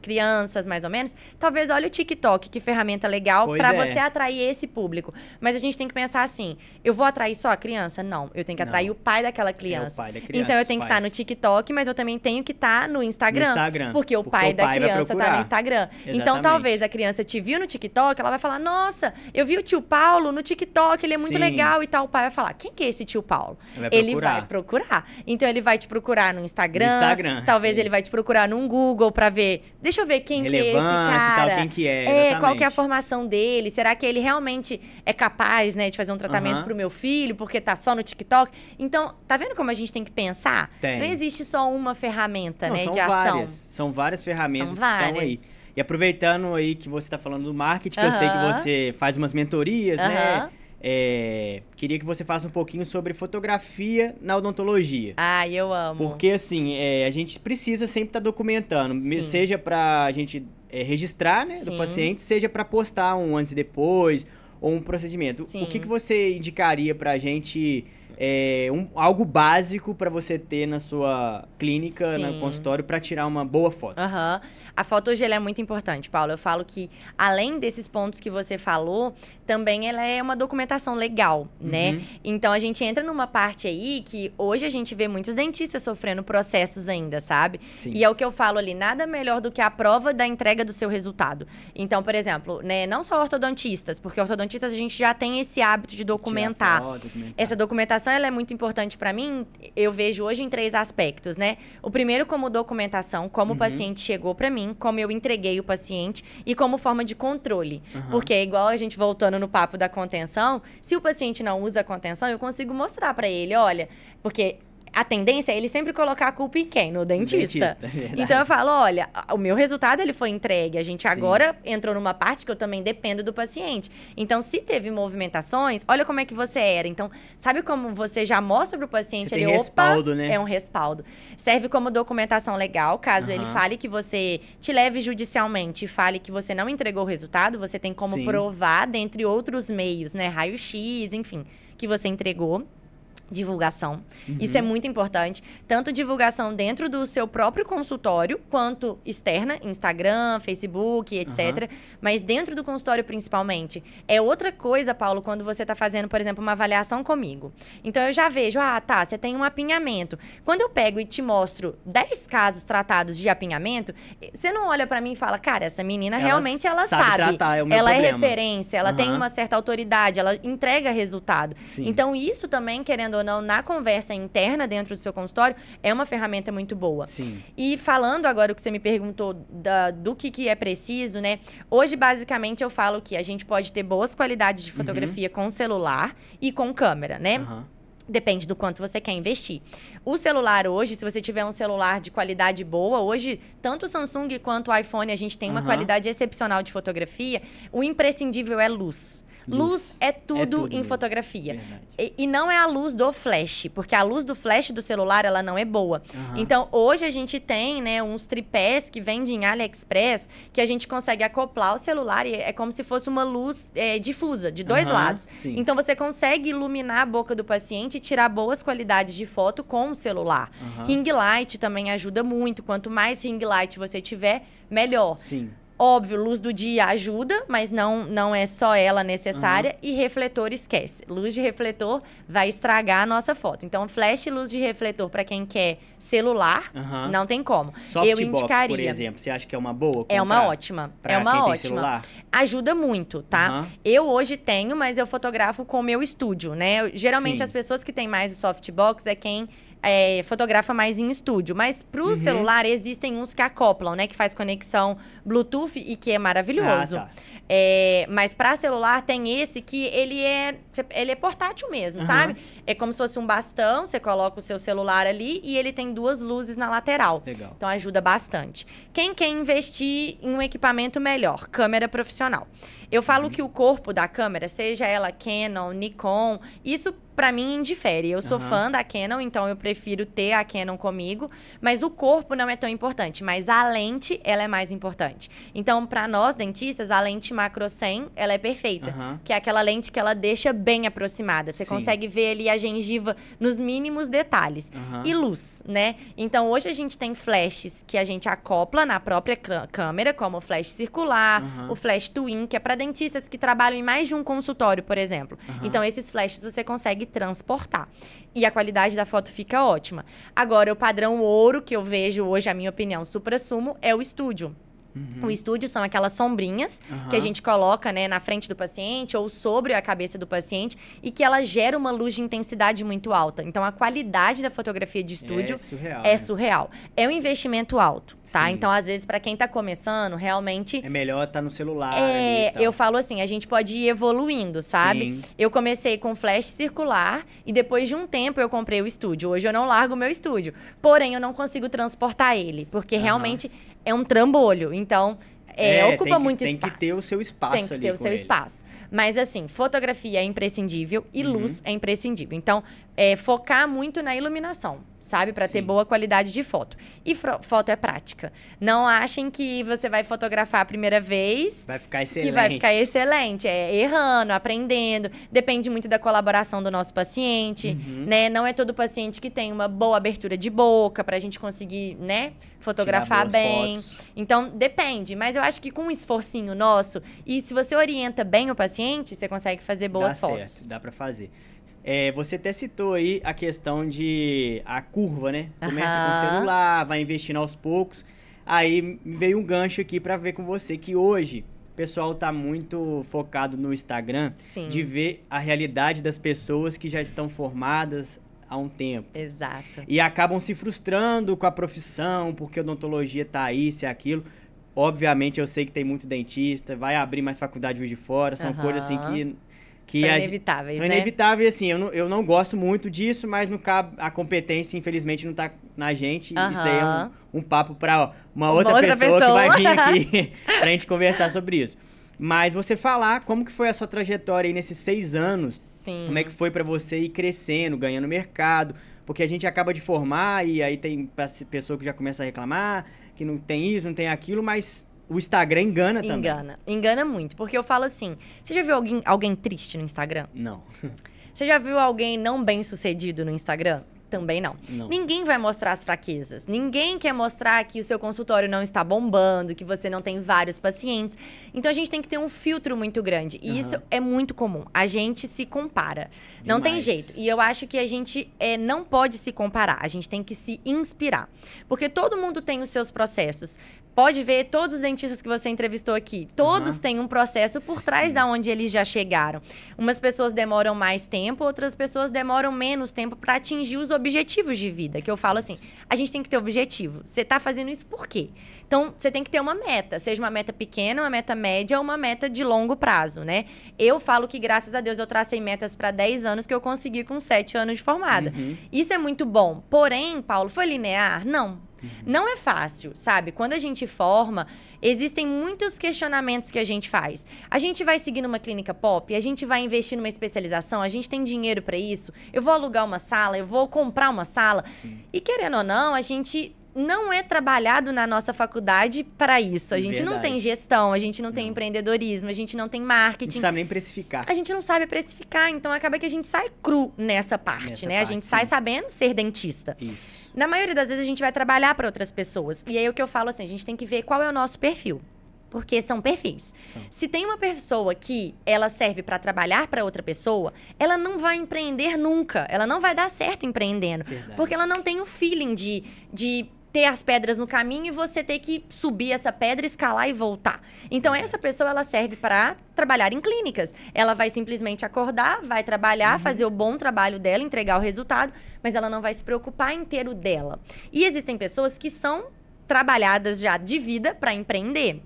crianças, mais ou menos, talvez olhe o TikTok, que ferramenta legal para você atrair esse público. Mas a gente tem que pensar assim, eu vou atrair só a criança? Não, eu tenho que atrair o pai daquela criança. O pai da criança. Então, eu tenho que estar no TikTok, mas eu também tenho que estar no Instagram. Porque o pai da criança tá no Instagram. Exatamente. Então, talvez a criança te viu no TikTok, ela vai falar, nossa, eu vi o tio Paulo no TikTok, ele é muito legal e tal. O pai vai falar, quem que é esse tio Paulo? Ele vai procurar. Então, ele vai te procurar no Instagram. Talvez ele vai te procurar num Google pra ver, deixa eu ver quem que é esse cara. Tal, quem que é, qual que é a formação dele? Será que ele realmente é capaz, né, de fazer um tratamento pro meu filho, porque tá só no TikTok? Então, tá vendo como a gente tem que pensar? Não existe só uma ferramenta, né, de ação. São várias ferramentas que estão aí. E aproveitando aí que você tá falando do marketing, que eu sei que você faz umas mentorias, né? Queria que você faça um pouquinho sobre fotografia na odontologia. Eu amo. Porque, assim, a gente precisa sempre estar documentando. Seja pra gente registrar, né, do paciente, seja pra postar um antes e depois, ou um procedimento. O que você indicaria pra gente... algo básico para você ter na sua clínica, no consultório, para tirar uma boa foto. A foto hoje ela é muito importante, Paulo. Eu falo que, além desses pontos que você falou, também ela é uma documentação legal, né? Então, a gente entra numa parte aí que hoje a gente vê muitos dentistas sofrendo processos ainda, sabe? E é o que eu falo ali, nada melhor do que a prova da entrega do seu resultado. Então, por exemplo, né, não só ortodontistas, porque ortodontistas a gente já tem esse hábito de documentar. Essa documentação ela é muito importante para mim, eu vejo hoje em 3 aspectos, né? O primeiro como documentação, como o paciente chegou para mim, como eu entreguei o paciente e como forma de controle. Porque é igual a gente voltando no papo da contenção, se o paciente não usa a contenção, eu consigo mostrar para ele, olha, porque... A tendência é ele sempre colocar a culpa em quem? No dentista. Então, eu falo, olha, o meu resultado ele foi entregue. A gente agora entrou numa parte que eu também dependo do paciente. Então, se teve movimentações, olha como é que você era. Então, sabe como você já mostra pro paciente você ali, tem respaldo, né? É um respaldo. Serve como documentação legal, caso ele fale que você te leve judicialmente e fale que você não entregou o resultado, você tem como provar, dentre outros meios, né? Raio-X, enfim, que você entregou. Divulgação. Isso é muito importante. Tanto divulgação dentro do seu próprio consultório, quanto externa, Instagram, Facebook, etc. Mas dentro do consultório, principalmente. É outra coisa, Paulo, quando você tá fazendo, por exemplo, uma avaliação comigo. Então, eu já vejo, você tem um apinhamento. Quando eu pego e te mostro 10 casos tratados de apinhamento, você não olha pra mim e fala, cara, essa menina realmente ela sabe. Tratar, ela problema. É referência, ela tem uma certa autoridade, ela entrega resultado. Então, isso também, querendo ou não, na conversa interna dentro do seu consultório, é uma ferramenta muito boa. E falando agora o que você me perguntou do que é preciso, né? Hoje, basicamente, eu falo que a gente pode ter boas qualidades de fotografia com celular e com câmera, né? Depende do quanto você quer investir. O celular hoje, se você tiver um celular de qualidade boa, hoje, tanto o Samsung quanto o iPhone, a gente tem uma qualidade excepcional de fotografia. O imprescindível é luz. Luz é tudo em fotografia. E não é a luz do flash, porque a luz do flash do celular, ela não é boa. Então, hoje a gente tem, né, uns tripés que vendem em AliExpress, que a gente consegue acoplar o celular e é como se fosse uma luz difusa, de dois lados. Sim. Então, você consegue iluminar a boca do paciente e tirar boas qualidades de foto com o celular. Ring light também ajuda muito. Quanto mais ring light você tiver, melhor. Sim. Óbvio, luz do dia ajuda, mas não é só ela necessária. E refletor, esquece. Luz de refletor vai estragar a nossa foto. Então, flash e luz de refletor para quem quer celular, não tem como. Softbox, eu indicaria. por exemplo, você acha que é uma boa? É uma ótima. Pra é uma quem ótima. tem celular? Ajuda muito, tá? Eu hoje tenho, mas eu fotografo com o meu estúdio, né? Geralmente, as pessoas que têm mais o softbox é quem fotografa mais em estúdio. Mas pro celular, existem uns que acoplam, né? Que faz conexão Bluetooth e que é maravilhoso. Mas para celular, tem esse que ele é portátil mesmo, sabe? É como se fosse um bastão, você coloca o seu celular ali e ele tem duas luzes na lateral. Legal. Então, ajuda bastante. Quem quer investir em um equipamento melhor? Câmera profissional. Eu falo que o corpo da câmera, seja ela Canon, Nikon, isso pra mim indifere. Eu sou fã da Canon, então eu prefiro ter a Canon comigo, mas o corpo não é tão importante, mas a lente, ela é mais importante. Então, pra nós dentistas, a lente macro 100, ela é perfeita, que é aquela lente que ela deixa bem aproximada. Você consegue ver ali a gengiva nos mínimos detalhes. E luz, né? Então, hoje a gente tem flashes que a gente acopla na própria câmera, como o flash circular, o flash twin, que é pra dentistas que trabalham em mais de um consultório, por exemplo. Então, esses flashes você consegue transportar. E a qualidade da foto fica ótima. Agora, o padrão ouro, que eu vejo hoje, a minha opinião, suprassumo, é o estúdio. O estúdio são aquelas sombrinhas que a gente coloca, né, na frente do paciente ou sobre a cabeça do paciente e que ela gera uma luz de intensidade muito alta. Então, a qualidade da fotografia de estúdio é surreal. É um investimento alto, tá? Então, às vezes, para quem tá começando, realmente... É melhor estar no celular ali e tal. Eu falo assim, a gente pode ir evoluindo, sabe? Eu comecei com flash circular e depois de um tempo eu comprei o estúdio. Hoje eu não largo o meu estúdio. Porém, eu não consigo transportar ele, porque realmente é um trambolho. Então, ocupa muito espaço. Tem que ter o seu espaço ali. Tem que ter o seu espaço. Mas, assim, fotografia é imprescindível e luz é imprescindível. Então, focar muito na iluminação, sabe? Pra ter boa qualidade de foto. E foto é prática. Não achem que você vai fotografar a primeira vez... Vai ficar excelente. Que vai ficar excelente. Errando, aprendendo. Depende muito da colaboração do nosso paciente, né? Não é todo paciente que tem uma boa abertura de boca pra gente conseguir, né? Fotografar bem. Fotos. Então, depende. Mas eu acho que com um esforcinho nosso, e se você orienta bem o paciente, você consegue fazer boas fotos. Certo, dá pra fazer. Você até citou aí a questão de a curva, né? Começa com o celular, vai investindo aos poucos. Aí me veio um gancho aqui pra ver com você que hoje o pessoal tá muito focado no Instagram de ver a realidade das pessoas que já estão formadas há um tempo. Exato. E acabam se frustrando com a profissão, porque a odontologia tá aí, se é aquilo. Obviamente, eu sei que tem muito dentista, vai abrir mais faculdade Juiz de Fora, são coisas assim que são inevitáveis, né? São inevitáveis, assim, eu não gosto muito disso, mas no caso, a competência, infelizmente, não tá na gente. Isso daí é um papo pra uma outra pessoa que vai vir aqui pra gente conversar sobre isso. Mas você falar como que foi a sua trajetória aí nesses 6 anos. Sim. Como é que foi pra você ir crescendo, ganhando mercado. Porque a gente acaba de formar e aí tem pessoa que já começa a reclamar, que não tem isso, não tem aquilo, mas o Instagram engana também. Engana muito. Porque eu falo assim, você já viu alguém triste no Instagram? Não. Você já viu alguém não bem sucedido no Instagram? Também não. Ninguém vai mostrar as fraquezas. Ninguém quer mostrar que o seu consultório não está bombando, que você não tem vários pacientes. Então, a gente tem que ter um filtro muito grande. E isso é muito comum. A gente se compara. Não tem jeito. E eu acho que a gente não pode se comparar. A gente tem que se inspirar. Porque todo mundo tem os seus processos. Pode ver todos os dentistas que você entrevistou aqui. Todos têm um processo por trás da onde eles já chegaram. Umas pessoas demoram mais tempo, outras pessoas demoram menos tempo para atingir os objetivos de vida. Que eu falo assim, a gente tem que ter objetivo. Você está fazendo isso por quê? Então, você tem que ter uma meta. Seja uma meta pequena, uma meta média ou uma meta de longo prazo, né? Eu falo que, graças a Deus, eu tracei metas para 10 anos que eu consegui com 7 anos de formada. Isso é muito bom. Porém, Paulo, foi linear? Não. Não é fácil, sabe? Quando a gente forma, existem muitos questionamentos que a gente faz. A gente vai seguir numa clínica pop? A gente vai investir numa especialização? A gente tem dinheiro para isso? Eu vou alugar uma sala? Eu vou comprar uma sala? E querendo ou não, a gente não é trabalhado na nossa faculdade para isso. A gente não tem gestão, a gente não tem empreendedorismo, a gente não tem marketing. Não sabe nem precificar. A gente não sabe precificar, então acaba que a gente sai cru nessa parte, né? A gente sai sabendo ser dentista. Isso. Na maioria das vezes a gente vai trabalhar para outras pessoas. E aí o que eu falo assim, a gente tem que ver qual é o nosso perfil. Porque são perfis. Se tem uma pessoa que ela serve para trabalhar para outra pessoa, ela não vai empreender nunca. Ela não vai dar certo empreendendo. Verdade. Porque ela não tem o feeling de ter as pedras no caminho e você ter que subir essa pedra, escalar e voltar. Então, essa pessoa, ela serve para trabalhar em clínicas. Ela vai simplesmente acordar, vai trabalhar, fazer o bom trabalho dela, entregar o resultado, mas ela não vai se preocupar em ter o dela. E existem pessoas que são trabalhadas já de vida para empreender.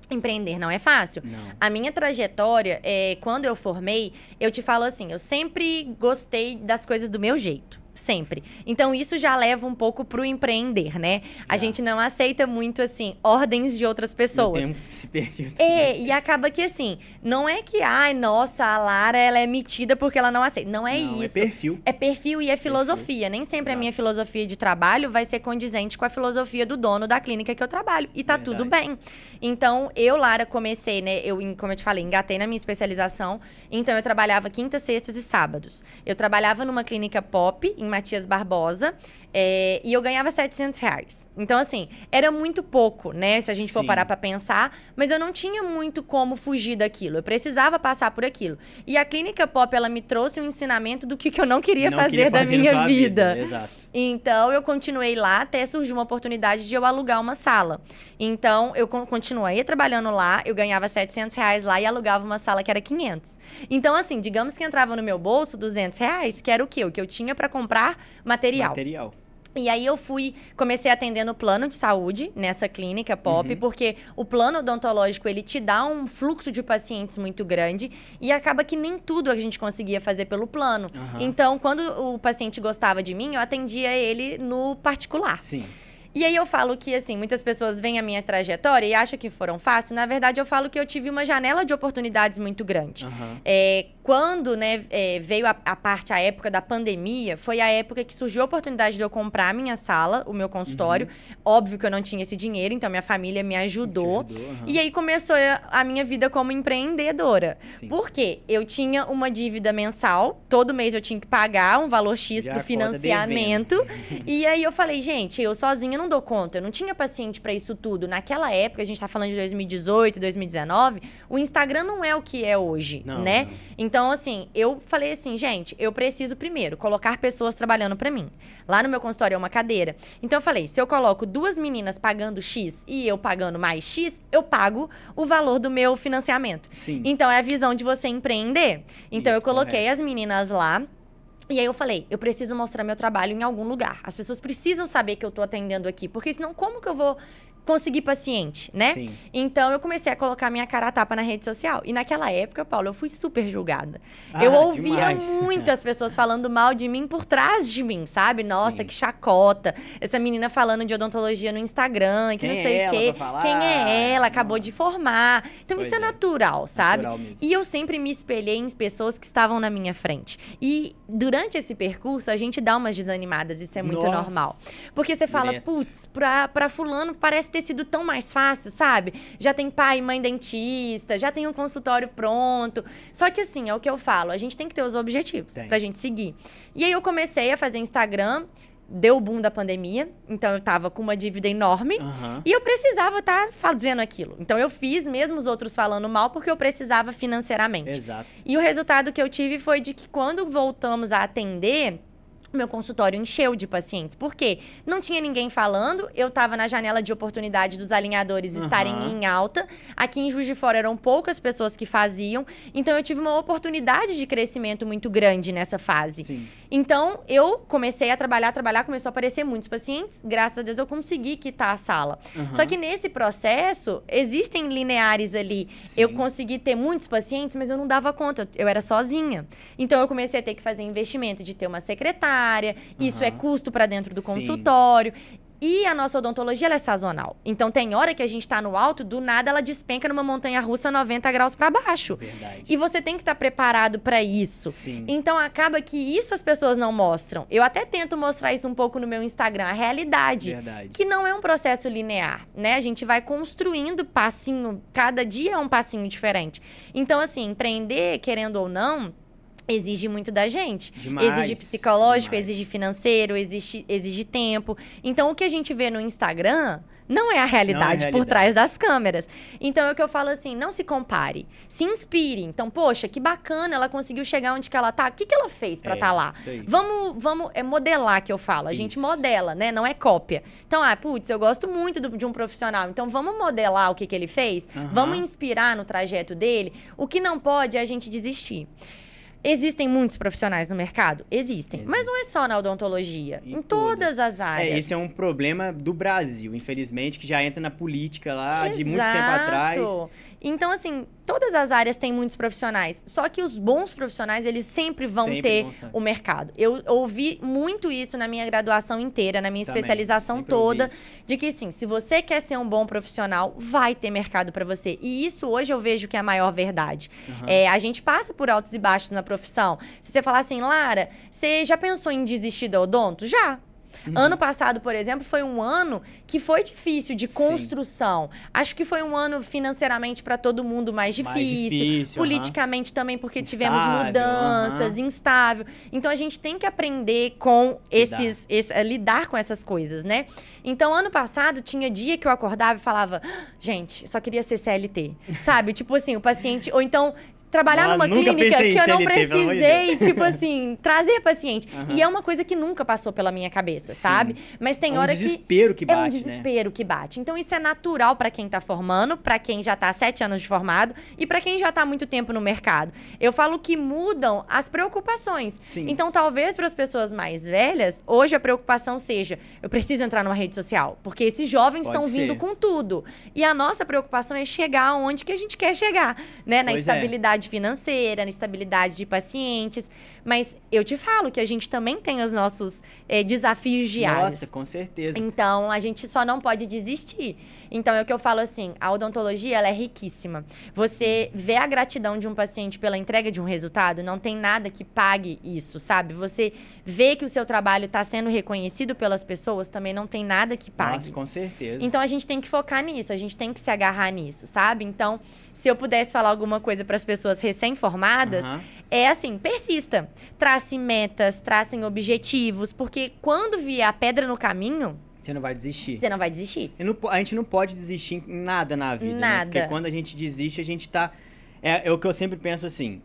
Empreender não é fácil. Não. A minha trajetória, quando eu formei, eu te falo assim, eu sempre gostei das coisas do meu jeito. Sempre. Então, isso já leva um pouco pro empreender, né? A gente não aceita muito, assim, ordens de outras pessoas. Eu tenho esse perfil. E acaba que, assim, não é que, ai, nossa, a Lara, ela é metida porque ela não aceita. Não é isso. É perfil. É perfil e é filosofia. Nem sempre a minha filosofia de trabalho vai ser condizente com a filosofia do dono da clínica que eu trabalho. E tá tudo bem. Então, eu, Lara, comecei, né? Como eu te falei, engatei na minha especialização. Então, eu trabalhava quintas, sextas e sábados. Eu trabalhava numa clínica pop, em Matias Barbosa, e eu ganhava R$700. Então, assim, era muito pouco, né? Se a gente for parar pra pensar. Mas eu não tinha muito como fugir daquilo. Eu precisava passar por aquilo. E a clínica pop, ela me trouxe um ensinamento do que eu não queria fazer da minha vida. Exato. Então, eu continuei lá até surgiu uma oportunidade de eu alugar uma sala. Então, eu continuei trabalhando lá, eu ganhava R$700 lá e alugava uma sala que era 500. Então, assim, digamos que entrava no meu bolso R$200, que era o quê? O que eu tinha para comprar material. E aí eu comecei a atender no plano de saúde, nessa clínica pop, porque o plano odontológico, ele te dá um fluxo de pacientes muito grande e acaba que nem tudo a gente conseguia fazer pelo plano. Então, quando o paciente gostava de mim, eu atendia ele no particular. Sim. E aí eu falo que, assim, muitas pessoas veem a minha trajetória e acham que foram fácil. Na verdade, eu falo que eu tive uma janela de oportunidades muito grande. Quando, né, veio a época da pandemia, foi a época que surgiu a oportunidade de eu comprar a minha sala, o meu consultório. Óbvio que eu não tinha esse dinheiro, então minha família me ajudou. E aí começou a minha vida como empreendedora. Por quê? Eu tinha uma dívida mensal, todo mês eu tinha que pagar um valor X pro financiamento. E aí eu falei, gente, eu sozinha não dou conta, eu não tinha paciente para isso tudo. Naquela época, a gente tá falando de 2018, 2019, o Instagram não é o que é hoje, né? Não. Então, assim, eu falei assim, gente, eu preciso primeiro colocar pessoas trabalhando para mim. Lá no meu consultório é uma cadeira. Então, eu falei, se eu coloco 2 meninas pagando X e eu pagando mais X, eu pago o valor do meu financiamento. Sim. Então, é a visão de você empreender. Então, eu coloquei as meninas lá. E aí eu falei, eu preciso mostrar meu trabalho em algum lugar. As pessoas precisam saber que eu tô atendendo aqui, porque senão como que eu vou conseguir paciente, né? Sim. Então, eu comecei a colocar minha cara a tapa na rede social. E naquela época, Paulo, eu fui super julgada. Eu ouvia muitas pessoas falando mal de mim por trás de mim, sabe? Nossa, que chacota. Essa menina falando de odontologia no Instagram, que não sei o quê. Quem é ela? Acabou de formar. Então, isso é natural, sabe? E eu sempre me espelhei em pessoas que estavam na minha frente. E durante esse percurso, a gente dá umas desanimadas. Isso é muito normal. Porque você fala, putz, pra fulano parece ter sido tão mais fácil, sabe? Já tem pai e mãe dentista, já tem um consultório pronto. Só que assim, é o que eu falo, a gente tem que ter os objetivos pra gente seguir. E aí eu comecei a fazer Instagram, deu o boom da pandemia, então eu tava com uma dívida enorme e eu precisava estar fazendo aquilo. Então eu fiz, mesmo os outros falando mal, porque eu precisava financeiramente. Exato. E o resultado que eu tive foi de que quando voltamos a atender, meu consultório encheu de pacientes. Por quê? Não tinha ninguém falando, eu estava na janela de oportunidade dos alinhadores estarem em alta. Aqui em Juiz de Fora eram poucas pessoas que faziam, então eu tive uma oportunidade de crescimento muito grande nessa fase. Sim. Então, eu comecei a trabalhar, começou a aparecer muitos pacientes, graças a Deus eu consegui quitar a sala. Só que nesse processo, existem lineares ali. Sim. Eu consegui ter muitos pacientes, mas eu não dava conta, eu era sozinha. Então, eu comecei a ter que fazer investimento de ter uma secretária, isso é custo para dentro do consultório. E a nossa odontologia, ela é sazonal. Então, tem hora que a gente tá no alto, do nada ela despenca numa montanha-russa 90 graus para baixo. Verdade. E você tem que estar preparado para isso. Sim. Então, acaba que isso as pessoas não mostram. Eu até tento mostrar isso um pouco no meu Instagram, a realidade. Verdade. Que não é um processo linear, né? A gente vai construindo passinho, cada dia é um passinho diferente. Então, assim, empreender, querendo ou não, exige muito da gente. Demais, exige psicológico, demais. exige financeiro, exige tempo. Então, o que a gente vê no Instagram não é a realidade por trás das câmeras. Então, é o que eu falo assim, não se compare. Se inspire. Então, poxa, que bacana, ela conseguiu chegar onde que ela tá. O que que ela fez pra estar lá? Vamos modelar, que eu falo. A gente modela, né? Não é cópia. Então, putz, eu gosto muito de um profissional. Então, vamos modelar o que que ele fez? Vamos inspirar no trajeto dele? O que não pode é a gente desistir. Existem muitos profissionais no mercado? Existem. Mas não é só na odontologia. Em todas as áreas. Esse é um problema do Brasil, infelizmente, que já entra na política lá de muito tempo atrás. Então, assim, todas as áreas têm muitos profissionais. Só que os bons profissionais, eles sempre vão ter o mercado. Eu ouvi muito isso na minha graduação inteira, na minha especialização toda, de que, sim, se você quer ser um bom profissional, vai ter mercado para você. E isso hoje eu vejo que é a maior verdade. A gente passa por altos e baixos na profissão. Se você falar assim, Lara, você já pensou em desistir da odonto? Já. Ano passado, por exemplo, foi um ano que foi difícil de construção. Acho que foi um ano financeiramente para todo mundo mais difícil. Politicamente também, porque tivemos mudanças, instável. Então, a gente tem que aprender com lidar com essas coisas, né? Então, ano passado, tinha dia que eu acordava e falava, gente, só queria ser CLT. Sabe? Tipo assim, o paciente... Ou então... Trabalhar numa clínica que eu não precisei, tipo assim, trazer paciente. E é uma coisa que nunca passou pela minha cabeça, sabe? Mas tem hora que... É um desespero que bate, É um desespero que bate. Então, isso é natural pra quem tá formando, pra quem já tá há 7 anos de formado e pra quem já tá há muito tempo no mercado. Eu falo que mudam as preocupações. Então, talvez para as pessoas mais velhas, hoje a preocupação seja, eu preciso entrar numa rede social, porque esses jovens estão vindo com tudo. E a nossa preocupação é chegar onde que a gente quer chegar, né? Na estabilidade financeira, na estabilidade de pacientes. Mas eu te falo que a gente também tem os nossos desafios diários. Nossa, com certeza. Então, a gente só não pode desistir. Então, é o que eu falo assim, a odontologia, ela é riquíssima. Você vê a gratidão de um paciente pela entrega de um resultado, não tem nada que pague isso, sabe? Você vê que o seu trabalho está sendo reconhecido pelas pessoas, também não tem nada que pague. Nossa, com certeza. Então, a gente tem que focar nisso, a gente tem que se agarrar nisso, sabe? Então, se eu pudesse falar alguma coisa para as pessoas recém-formadas, é assim, persista. Trace metas, tracem objetivos, porque quando vier a pedra no caminho... Você não vai desistir. Você não vai desistir. A gente não pode desistir em nada na vida, nada. Né? Porque quando a gente desiste, a gente tá... É o que eu sempre penso assim,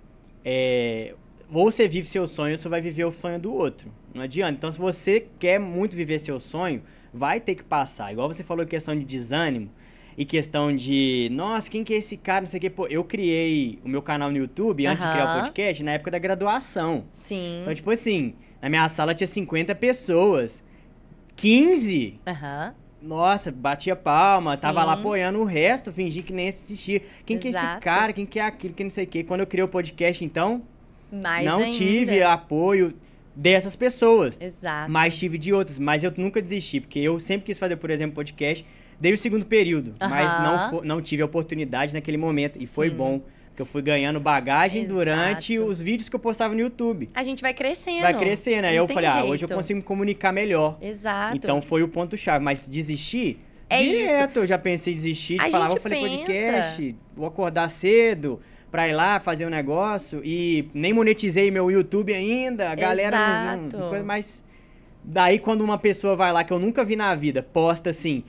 ou você vive seu sonho, ou você vai viver o sonho do outro. Não adianta. Então, se você quer muito viver seu sonho, vai ter que passar. Igual você falou, questão de desânimo e questão de... Nossa, quem que é esse cara? Não sei o quê. Pô, eu criei o meu canal no YouTube, antes de criar o podcast, na época da graduação. Sim. Então, tipo assim, na minha sala tinha 50 pessoas. 15? Nossa, batia palma, tava lá apoiando o resto, fingi que nem assistia. Quem que é esse cara? Quem que é aquilo? Que não sei o quê. Quando eu criei o podcast, então, não tive apoio dessas pessoas. Mas tive de outras. Mas eu nunca desisti, porque eu sempre quis fazer, por exemplo, podcast desde o segundo período. Mas não tive a oportunidade naquele momento. E foi bom. Porque eu fui ganhando bagagem durante os vídeos que eu postava no YouTube. A gente vai crescendo. Vai crescendo. Aí eu falei, hoje eu consigo me comunicar melhor. Então foi o ponto-chave. Mas desistir, direto. Isso. Eu já pensei em desistir, de falar, vou fazer podcast, vou acordar cedo pra ir lá fazer um negócio. E nem monetizei meu YouTube ainda. A galera não coisa mais... Daí quando uma pessoa vai lá, que eu nunca vi na vida, posta assim...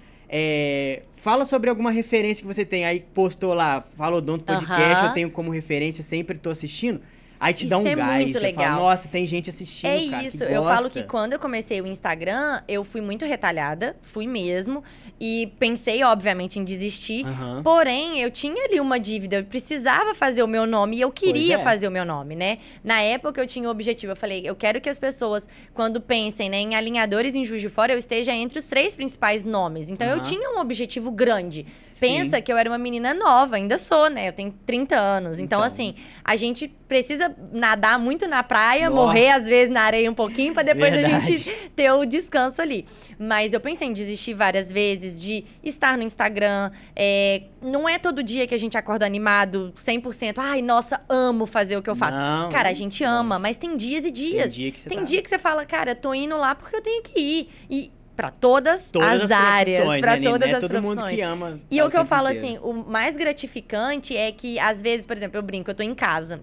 fala sobre alguma referência que você tem. Aí postou lá, fala Odonto Podcast, eu tenho como referência, sempre tô assistindo. Aí te dá um Isso é gás, muito você legal. fala, nossa, tem gente assistindo, É cara, isso, que eu falo gosta. que quando eu comecei o Instagram, eu fui muito retalhada, fui mesmo, e pensei, obviamente, em desistir. Aham. Porém, eu tinha ali uma dívida, eu precisava fazer o meu nome, e eu queria Pois é. fazer o meu nome, né? Na época, eu tinha o objetivo, eu falei, eu quero que as pessoas, quando pensem, né, em alinhadores em Juiz de Fora, eu esteja entre os 3 principais nomes. Então, eu Aham. tinha um objetivo grande. Sim. Pensa que eu era uma menina nova, ainda sou, né? Eu tenho 30 anos. Então, Então. assim, a gente precisa nadar muito na praia, Nossa. morrer às vezes na areia um pouquinho, pra depois a Verdade. gente ter o descanso ali. Mas eu pensei em desistir várias vezes, de estar no Instagram. Não é todo dia que a gente acorda animado, 100%. Ai, nossa, amo fazer o que eu faço. Não, Cara, a gente ama, mas tem dias e dias. Tem dia que você Tem tá- dia que você fala, cara, tô indo lá porque eu tenho que ir. E pra todas Todas as áreas, profissões, pra né, Nina? todas Não é as todo profissões. mundo que ama. E o que eu tempo falo inteiro. assim, o mais gratificante é que, às vezes, por exemplo, eu brinco, eu tô em casa.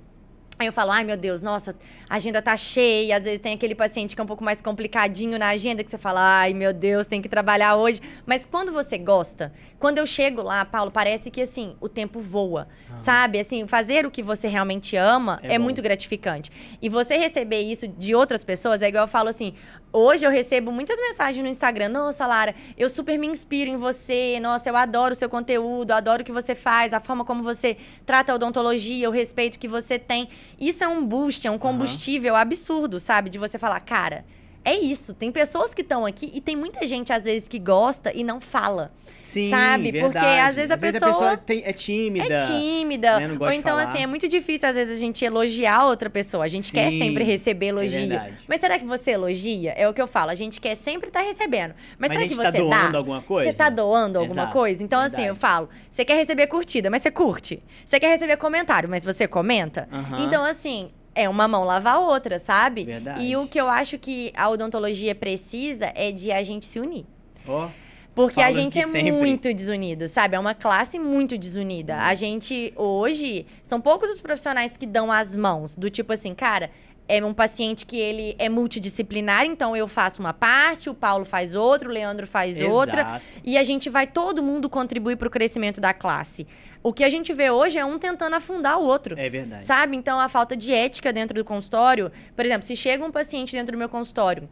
Aí eu falo, ai meu Deus, nossa, a agenda tá cheia. Às vezes tem aquele paciente que é um pouco mais complicadinho na agenda, que você fala, ai meu Deus, tem que trabalhar hoje. Mas quando você gosta, quando eu chego lá, Paulo, parece que assim, o tempo voa. Sabe? Assim, fazer o que você realmente ama É é bom. muito gratificante. E você receber isso de outras pessoas, é igual eu falo assim, hoje eu recebo muitas mensagens no Instagram. Nossa, Lara, eu super me inspiro em você. Nossa, eu adoro o seu conteúdo, adoro o que você faz, a forma como você trata a odontologia, o respeito que você tem. Isso é um boost, é um combustível absurdo, sabe? De você falar, cara, é isso. Tem pessoas que estão aqui e tem muita gente, às vezes, que gosta e não fala. Sim, sabe? verdade. Porque, às vezes, a pessoa é tímida. É tímida. né? Não Ou gosta de então, falar. assim, é muito difícil, às vezes, a gente elogiar outra pessoa. A gente Sim, quer sempre receber elogio. verdade. Mas será que você elogia? É o que eu falo. A gente quer sempre estar recebendo. Mas a será gente que você tá doando dá? alguma coisa? Você tá doando alguma Exato, coisa? Então, assim, verdade. eu falo, você quer receber curtida, mas você curte. Você quer receber comentário, mas você comenta. Aham. Então, assim, é uma mão lavar a outra, sabe? Verdade. E o que eu acho que a odontologia precisa é de a gente se unir. Ó, Porque a Fala gente de é sempre. muito desunido, sabe? É uma classe muito desunida. A gente, hoje, são poucos os profissionais que dão as mãos. Do tipo assim, cara, é um paciente que ele é multidisciplinar, então eu faço uma parte, o Paulo faz outra, o Leandro faz outra. exato. E a gente vai todo mundo contribuir para o crescimento da classe. O que a gente vê hoje é um tentando afundar o outro. É verdade. Sabe? Então, a falta de ética dentro do consultório... Por exemplo, se chega um paciente dentro do meu consultório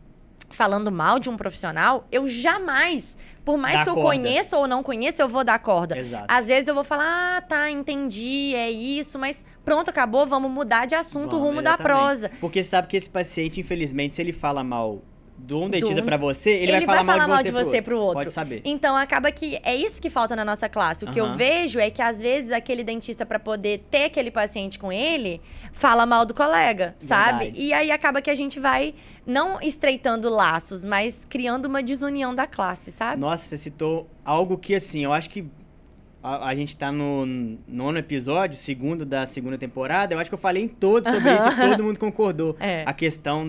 falando mal de um profissional, eu jamais, por mais Dá que eu corda. conheça ou não conheça, eu vou dar corda. Exato. Às vezes eu vou falar, ah, tá, entendi, é isso, mas pronto, acabou, vamos mudar de assunto, Vamos, rumo da exatamente. prosa. Porque sabe que esse paciente, infelizmente, se ele fala mal de um dentista um- pra você, ele vai falar mal de você pro outro. Pode saber. Então, acaba que é isso que falta na nossa classe. O que eu Aham. vejo é que, às vezes, aquele dentista, pra poder ter aquele paciente com ele, fala mal do colega, sabe? Verdade. E aí, acaba que a gente vai, não estreitando laços, mas criando uma desunião da classe, sabe? Nossa, você citou algo que, assim, eu acho que a gente tá no 9º episódio, segundo da segunda temporada. Eu acho que eu falei em todos sobre isso e todo mundo concordou. É. A questão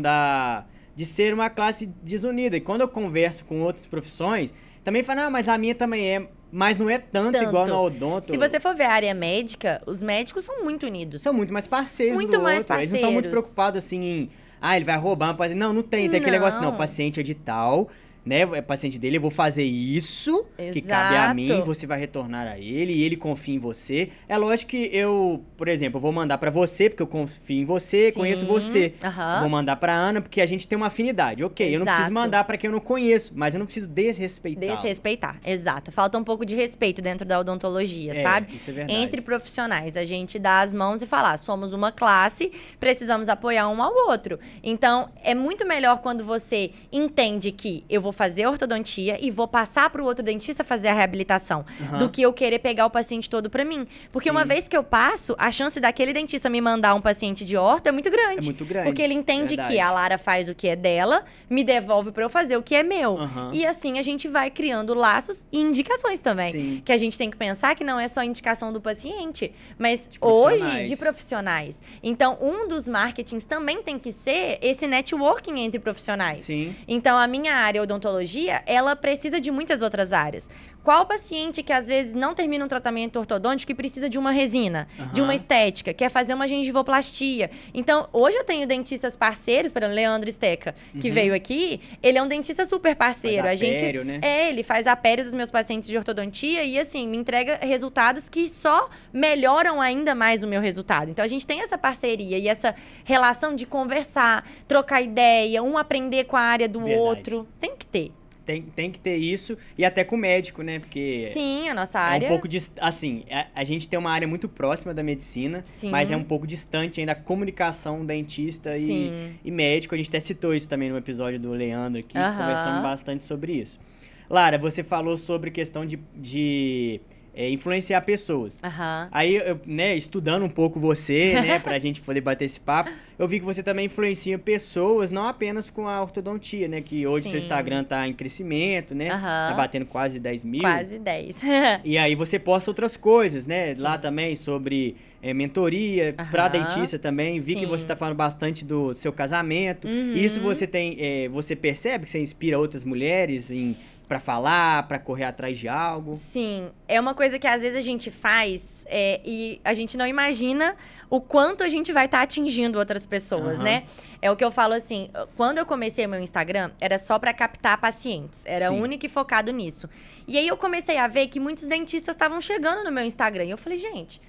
de ser uma classe desunida. E quando eu converso com outras profissões, também falam, não, mas a minha também é. Mas não é tanto igual Tanto. no odonto. Se você for ver a área médica, os médicos são muito unidos. São muito mais parceiros Muito do mais outro. Eles não estão muito parceiros. preocupados, assim, em... Ah, ele vai roubar um paciente. Não tem aquele negócio, não. O Não. paciente é de tal, né? É paciente dele, eu vou fazer isso que cabe a mim, Exato. você vai retornar a ele e ele confia em você. É lógico que eu, por exemplo, eu vou mandar pra você, porque eu confio em você, Sim. conheço você. Aham. Vou mandar pra Ana, porque a gente tem uma afinidade. Ok, eu não preciso Exato. mandar pra quem eu não conheço, mas eu não preciso desrespeitar. Desrespeitar, exato. Falta um pouco de respeito dentro da odontologia, sabe? Isso é verdade. Entre profissionais, a gente dá as mãos e falar, somos uma classe, precisamos apoiar um ao outro. Então, é muito melhor quando você entende que eu vou fazer ortodontia e vou passar pro outro dentista fazer a reabilitação, Aham. do que eu querer pegar o paciente todo pra mim. Porque Sim. uma vez que eu passo, a chance daquele dentista me mandar um paciente de orto é muito grande. É muito grande. Porque ele entende verdade. que a Lara faz o que é dela, me devolve pra eu fazer o que é meu. Aham. E assim a gente vai criando laços e indicações também. Sim. Que a gente tem que pensar que não é só indicação do paciente, mas De hoje profissionais. de profissionais. Então, um dos marketings também tem que ser esse networking entre profissionais. Sim. Então, a minha área odontologia, ela precisa de muitas outras áreas. Qual paciente que às vezes não termina um tratamento ortodôntico e precisa de uma resina, de uma estética, quer fazer uma gengivoplastia? Então, hoje eu tenho dentistas parceiros, por exemplo, Leandro Steca, que veio aqui, ele é um dentista super parceiro. Faz apério, né? Ele faz apério dos meus pacientes de ortodontia e, assim, me entrega resultados que só melhoram ainda mais o meu resultado. Então, a gente tem essa parceria e essa relação de conversar, trocar ideia, um aprender com a área do outro. Tem que ter. Tem que ter isso, e até com o médico, né? Porque sim, a nossa área... É um pouco assim, a gente tem uma área muito próxima da medicina, mas é um pouco distante ainda a comunicação dentista e médico. A gente até citou isso também no episódio do Leandro aqui, conversando bastante sobre isso. Lara, você falou sobre questão de influenciar pessoas. Aí, né, estudando um pouco você, né, pra gente poder bater esse papo, eu vi que você também influencia pessoas, não apenas com a ortodontia, né, que hoje seu Instagram tá em crescimento, né, tá batendo quase 10 mil. Quase 10. E aí você posta outras coisas, né, lá também sobre mentoria pra dentista também. Vi que você tá falando bastante do seu casamento. Isso você tem, você percebe que você inspira outras mulheres pra falar, pra correr atrás de algo? Sim, é uma coisa que às vezes a gente faz e a gente não imagina o quanto a gente vai estar atingindo outras pessoas, né? É o que eu falo assim, quando eu comecei o meu Instagram, era só pra captar pacientes, era único e focado nisso. E aí eu comecei a ver que muitos dentistas estavam chegando no meu Instagram, e eu falei, gente...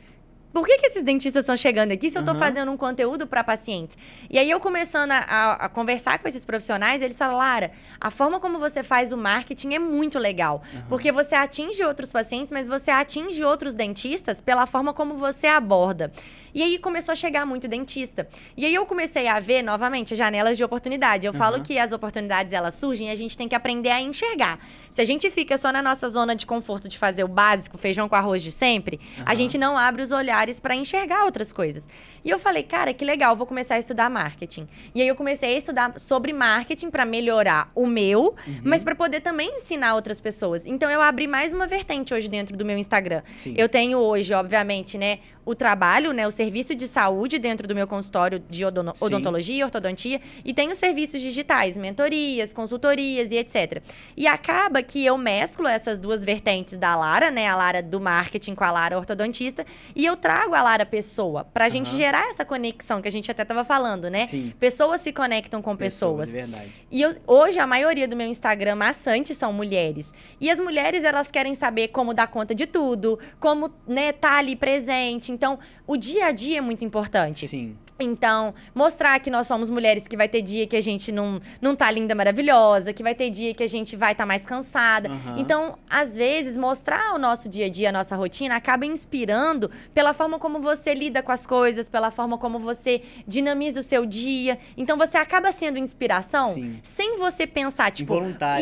Por que esses dentistas estão chegando aqui se eu tô fazendo um conteúdo para pacientes? E aí, eu começando a conversar com esses profissionais, eles falam, Lara, a forma como você faz o marketing é muito legal. Porque você atinge outros pacientes, mas você atinge outros dentistas pela forma como você aborda. E aí, começou a chegar muito dentista. E aí, eu comecei a ver, novamente, janelas de oportunidade. Eu falo que as oportunidades, elas surgem e a gente tem que aprender a enxergar. Se a gente fica só na nossa zona de conforto de fazer o básico, feijão com arroz de sempre, a gente não abre os olhares para enxergar outras coisas. E eu falei, cara, que legal, vou começar a estudar marketing. E aí eu comecei a estudar sobre marketing para melhorar o meu, mas para poder também ensinar outras pessoas. Então eu abri mais uma vertente hoje dentro do meu Instagram. Eu tenho hoje, obviamente, né, o trabalho, né, o serviço de saúde dentro do meu consultório de odontologia e ortodontia, e tenho serviços digitais, mentorias, consultorias e etc. E acaba que eu mesclo essas duas vertentes da Lara, né, a Lara do marketing com a Lara ortodontista, e eu trago a Lara pessoa, pra gente gerar essa conexão que a gente até tava falando, né? Pessoas se conectam com pessoas. Verdade. E hoje a maioria do meu Instagram maçante são mulheres. E as mulheres, elas querem saber como dar conta de tudo, como, né, tá ali presente. Então, o dia a dia é muito importante. Sim. Então, mostrar que nós somos mulheres, que vai ter dia que a gente não tá linda, maravilhosa, que vai ter dia que a gente vai estar mais cansada. Então, às vezes, mostrar o nosso dia a dia, a nossa rotina, acaba inspirando pela forma como você lida com as coisas, pela forma como você dinamiza o seu dia. Então, você acaba sendo inspiração sem você pensar, tipo...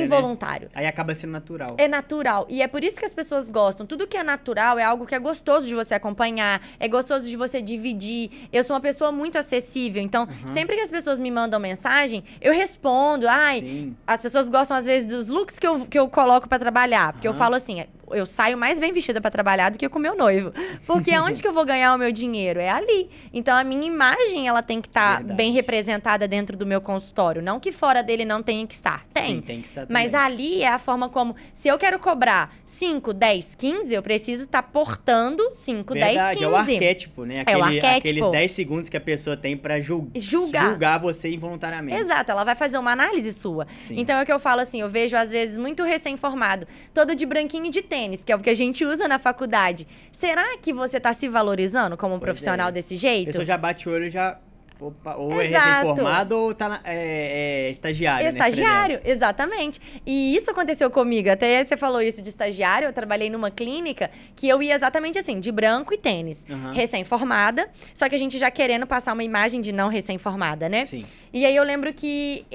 Involuntário. Né? Aí acaba sendo natural. É natural. E é por isso que as pessoas gostam. Tudo que é natural é algo que é gostoso de você acompanhar, é gostoso de você dividir. Eu sou uma pessoa muito acessível. Então, sempre que as pessoas me mandam mensagem, eu respondo. As pessoas gostam, às vezes, dos looks que eu coloco pra trabalhar. Porque eu falo assim, eu saio mais bem vestida pra trabalhar do que com o meu noivo. Porque onde que eu vou ganhar o meu dinheiro? É ali. Então, a minha imagem, ela tem que estar bem representada dentro do meu consultório. Não que fora dele não tenha que estar. Tem que estar também. Mas ali é a forma como... Se eu quero cobrar 5, 10, 15, eu preciso estar portando 5, 10, 15. É o arquétipo, né? É o arquétipo. Aqueles 10 segundos que a pessoa tem pra julgar você involuntariamente. Exato, ela vai fazer uma análise sua. Então, é o que eu falo assim, eu vejo, às vezes, muito recém-formado, todo de branquinho e de tênis, que é o que a gente usa na faculdade. Será que você tá se valorizando como um profissional desse jeito? A pessoa já bate o olho e já... Opa, ou é recém-formado ou tá estagiário, Estagiário, exatamente. E isso aconteceu comigo. Até você falou isso de estagiário. Eu trabalhei numa clínica que eu ia exatamente assim, de branco e tênis. Recém-formada, só que a gente já querendo passar uma imagem de não recém-formada, né? Sim. E aí eu lembro que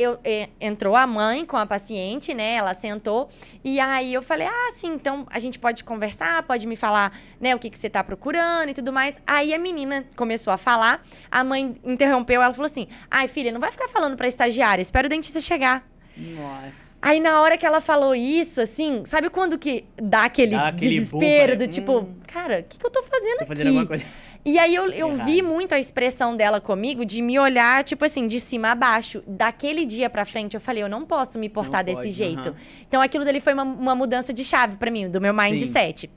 entrou a mãe com a paciente, né? Ela sentou. E aí eu falei, sim, então a gente pode conversar, pode me falar, né, o que você tá procurando e tudo mais. Aí a menina começou a falar, a mãe interrompeu, ela falou assim, filha, não vai ficar falando pra estagiária, espera o dentista chegar. Nossa. Aí, na hora que ela falou isso, assim, sabe quando que dá aquele desespero boom, do tipo, cara, o que eu tô fazendo aqui? Alguma coisa. E aí eu vi muito a expressão dela comigo de me olhar, tipo assim, de cima a baixo. Daquele dia pra frente, eu falei, eu não posso me portar desse jeito. Então aquilo dali foi uma mudança de chave pra mim, do meu mindset.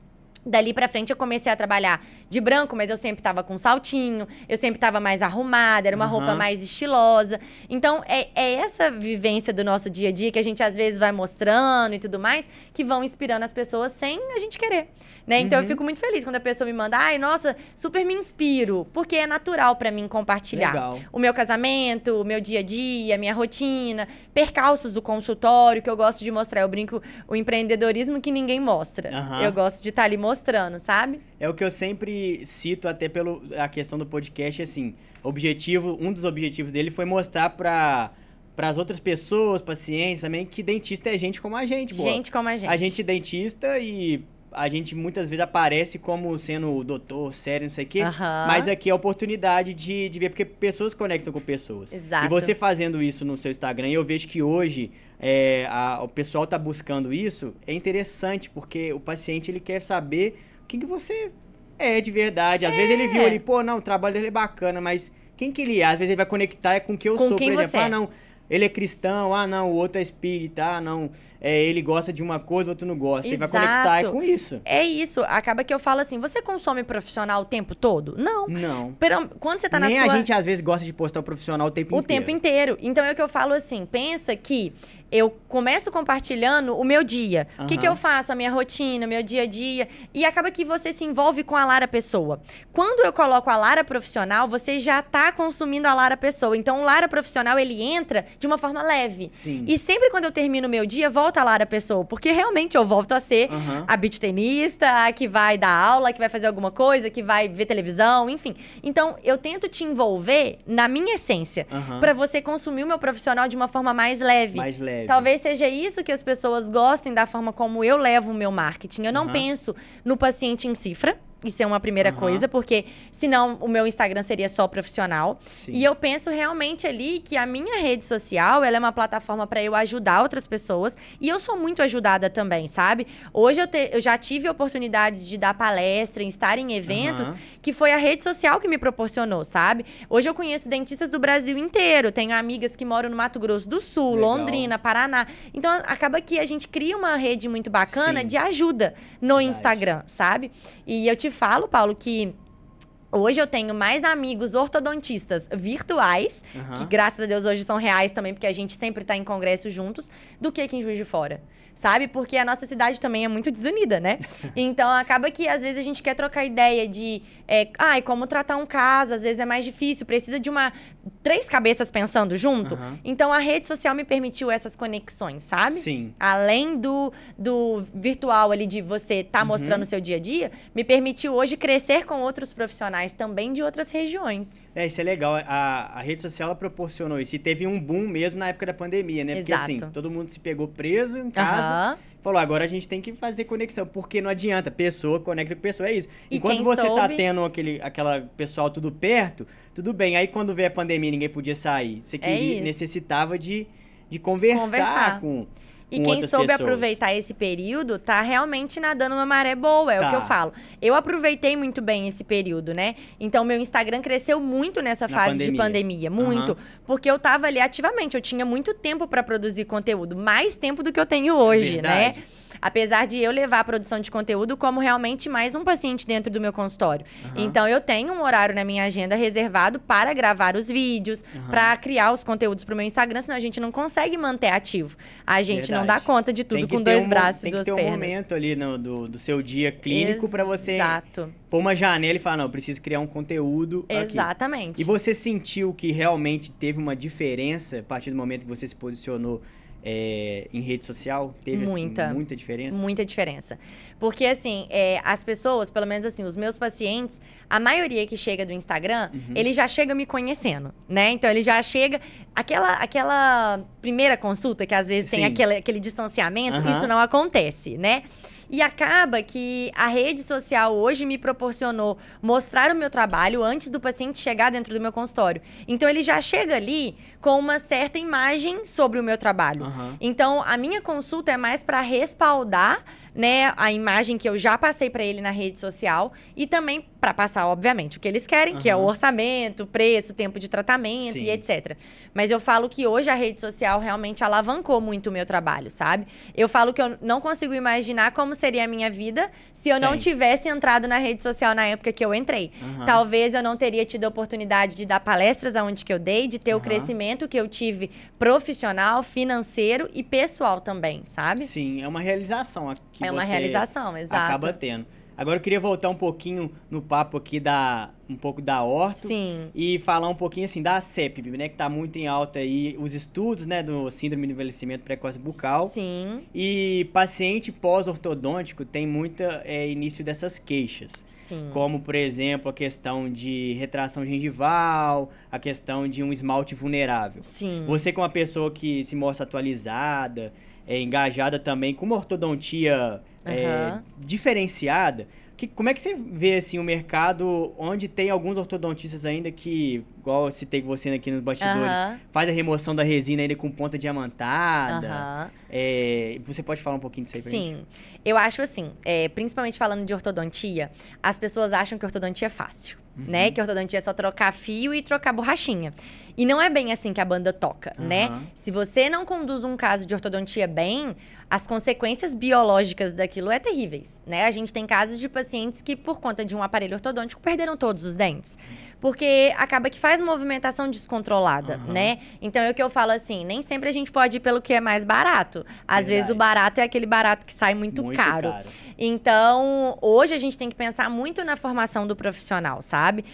Dali pra frente, eu comecei a trabalhar de branco, mas eu sempre tava com saltinho, eu sempre tava mais arrumada, era uma roupa mais estilosa. Então, é essa vivência do nosso dia a dia que a gente, às vezes, vai mostrando e tudo mais, que vão inspirando as pessoas sem a gente querer, né? Então, eu fico muito feliz quando a pessoa me manda, ai, nossa, super me inspiro, porque é natural pra mim compartilhar o meu casamento, o meu dia a dia, a minha rotina, percalços do consultório, que eu gosto de mostrar. Eu brinco, o empreendedorismo que ninguém mostra. Eu gosto de estar ali mostrando, sabe? É o que eu sempre cito, até a questão do podcast, assim, um dos objetivos dele foi mostrar para as outras pessoas, pacientes também, que dentista é gente como a gente, pô. Gente como a gente. A gente é dentista e a gente muitas vezes aparece como sendo o doutor, sério, não sei o quê. Mas aqui é a oportunidade de ver, porque pessoas conectam com pessoas. Exato. E você fazendo isso no seu Instagram, eu vejo que hoje o pessoal tá buscando isso, é interessante, porque o paciente, ele quer saber quem que você é de verdade. Às vezes ele viu ali, pô, não, o trabalho dele é bacana, mas quem que ele é? Às vezes ele vai conectar com o que eu sou, por exemplo. Não, ele é cristão, não, o outro é espírita, não, ele gosta de uma coisa, o outro não gosta. Ele vai conectar com isso. É isso. Acaba que eu falo assim, você consome profissional o tempo todo? Não. Não. Quando você tá Nem a gente, às vezes, gosta de postar o profissional o tempo inteiro. O tempo inteiro. Então, é o que eu falo assim, pensa que eu começo compartilhando o meu dia. O que eu faço, a minha rotina, o meu dia a dia. E acaba que você se envolve com a Lara Pessoa. Quando eu coloco a Lara Profissional, você já tá consumindo a Lara Pessoa. Então, o Lara Profissional, ele entra de uma forma leve. Sim. E sempre quando eu termino o meu dia, volta a Lara Pessoa. Porque realmente eu volto a ser a beach tenista, a que vai dar aula, que vai fazer alguma coisa, que vai ver televisão, enfim. Então, eu tento te envolver na minha essência. Pra você consumir o meu profissional de uma forma mais leve. Mais leve. Talvez seja isso que as pessoas gostem da forma como eu levo o meu marketing. Eu não penso no paciente em cifra. Isso é uma primeira coisa, porque senão o meu Instagram seria só profissional. Sim. E eu penso realmente ali que a minha rede social, ela é uma plataforma para eu ajudar outras pessoas. E eu sou muito ajudada também, sabe? Hoje eu já tive oportunidades de dar palestra, estar em eventos, que foi a rede social que me proporcionou, sabe? Hoje eu conheço dentistas do Brasil inteiro. Tenho amigas que moram no Mato Grosso do Sul, Londrina, Paraná. Então, acaba que a gente cria uma rede muito bacana de ajuda no Instagram, sabe? E eu te falo, Paulo, que hoje eu tenho mais amigos ortodontistas virtuais, que graças a Deus hoje são reais também, porque a gente sempre tá em congresso juntos, do que aqui em Juiz de Fora. Sabe? Porque a nossa cidade também é muito desunida, né? Então, acaba que, às vezes, a gente quer trocar ideia de... como tratar um caso, às vezes é mais difícil. Precisa de 3 cabeças pensando junto. Então, a rede social me permitiu essas conexões, sabe? Sim. Além do virtual ali, de você estar mostrando o seu dia a dia, me permitiu hoje crescer com outros profissionais também de outras regiões. Isso é legal. A rede social, ela proporcionou isso. E teve um boom mesmo na época da pandemia, né? Porque, assim, todo mundo se pegou preso em casa. Falou, agora a gente tem que fazer conexão, porque não adianta, pessoa conecta com pessoa, é isso. Enquanto você tá tendo aquela pessoal tudo perto, tudo bem. Aí quando veio a pandemia, ninguém podia sair. Você necessitava de conversar com E quem soube aproveitar esse período tá realmente nadando uma maré boa, é o que eu falo. Eu aproveitei muito bem esse período, né? Então, meu Instagram cresceu muito nessa fase de pandemia, muito. Porque eu tava ali ativamente, eu tinha muito tempo pra produzir conteúdo, mais tempo do que eu tenho hoje, né? Apesar de eu levar a produção de conteúdo como realmente mais um paciente dentro do meu consultório. Então, eu tenho um horário na minha agenda reservado para gravar os vídeos, para criar os conteúdos pro meu Instagram, senão a gente não consegue manter ativo. A gente não dá conta de tudo com 2 braços e 2 pernas. Tem que ter um momento ali do seu dia clínico para você pôr uma janela e falar, não, eu preciso criar um conteúdo Exatamente. Aqui. E você sentiu que realmente teve uma diferença a partir do momento que você se posicionou em rede social? Teve muita diferença? Muita diferença. Porque, assim, as pessoas, pelo menos assim, os meus pacientes, a maioria que chega do Instagram, ele já chega me conhecendo, né? Então, ele já chega... Aquela primeira consulta, que às vezes tem aquele distanciamento, isso não acontece, né? E acaba que a rede social hoje me proporcionou mostrar o meu trabalho antes do paciente chegar dentro do meu consultório. Então, ele já chega ali com uma certa imagem sobre o meu trabalho. Então, a minha consulta é mais para respaldar né, a imagem que eu já passei para ele na rede social e também para passar, obviamente, o que eles querem, que é o orçamento, preço, tempo de tratamento e etc. Mas eu falo que hoje a rede social realmente alavancou muito o meu trabalho, sabe? Eu falo que eu não consigo imaginar como seria a minha vida se eu não tivesse entrado na rede social na época que eu entrei. Talvez eu não teria tido a oportunidade de dar palestras aonde que eu dei, de ter o crescimento que eu tive profissional, financeiro e pessoal também, sabe? Sim, é uma realização que é uma realização, exato. Acaba tendo. Agora eu queria voltar um pouquinho no papo aqui um pouco da orto. Sim. E falar um pouquinho assim da CEPB, né, que tá muito em alta aí os estudos, né, do síndrome de envelhecimento precoce bucal. Sim. E paciente pós-ortodôntico tem muita início dessas queixas. Sim. Como, por exemplo, a questão de retração gengival, a questão de um esmalte vulnerável. Sim. Você que é uma pessoa que se mostra atualizada, engajada também com uma ortodontia diferenciada, como é que você vê assim, o mercado onde tem alguns ortodontistas ainda que, igual eu citei com você aqui nos bastidores, faz a remoção da resina ainda com ponta diamantada? Você pode falar um pouquinho disso aí pra gente? Sim. Eu acho assim, principalmente falando de ortodontia, as pessoas acham que ortodontia é fácil. Né? Que ortodontia é só trocar fio e trocar borrachinha. E não é bem assim que a banda toca, né? Se você não conduz um caso de ortodontia bem, as consequências biológicas daquilo é terríveis, né? A gente tem casos de pacientes que, por conta de um aparelho ortodôntico, perderam todos os dentes. Porque acaba que faz movimentação descontrolada, né? Então, é o que eu falo assim, nem sempre a gente pode ir pelo que é mais barato. Às vezes, o barato é aquele barato que sai muito caro. Então, hoje a gente tem que pensar muito na formação do profissional, sabe?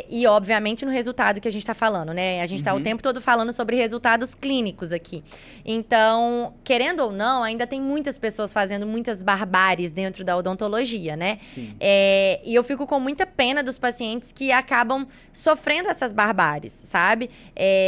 E, obviamente, no resultado que a gente tá falando, né? A gente tá o tempo todo falando sobre resultados clínicos aqui. Então, querendo ou não, ainda tem muitas pessoas fazendo muitas barbáries dentro da odontologia, né? Sim. E eu fico com muita pena dos pacientes que acabam sofrendo essas barbáries, sabe?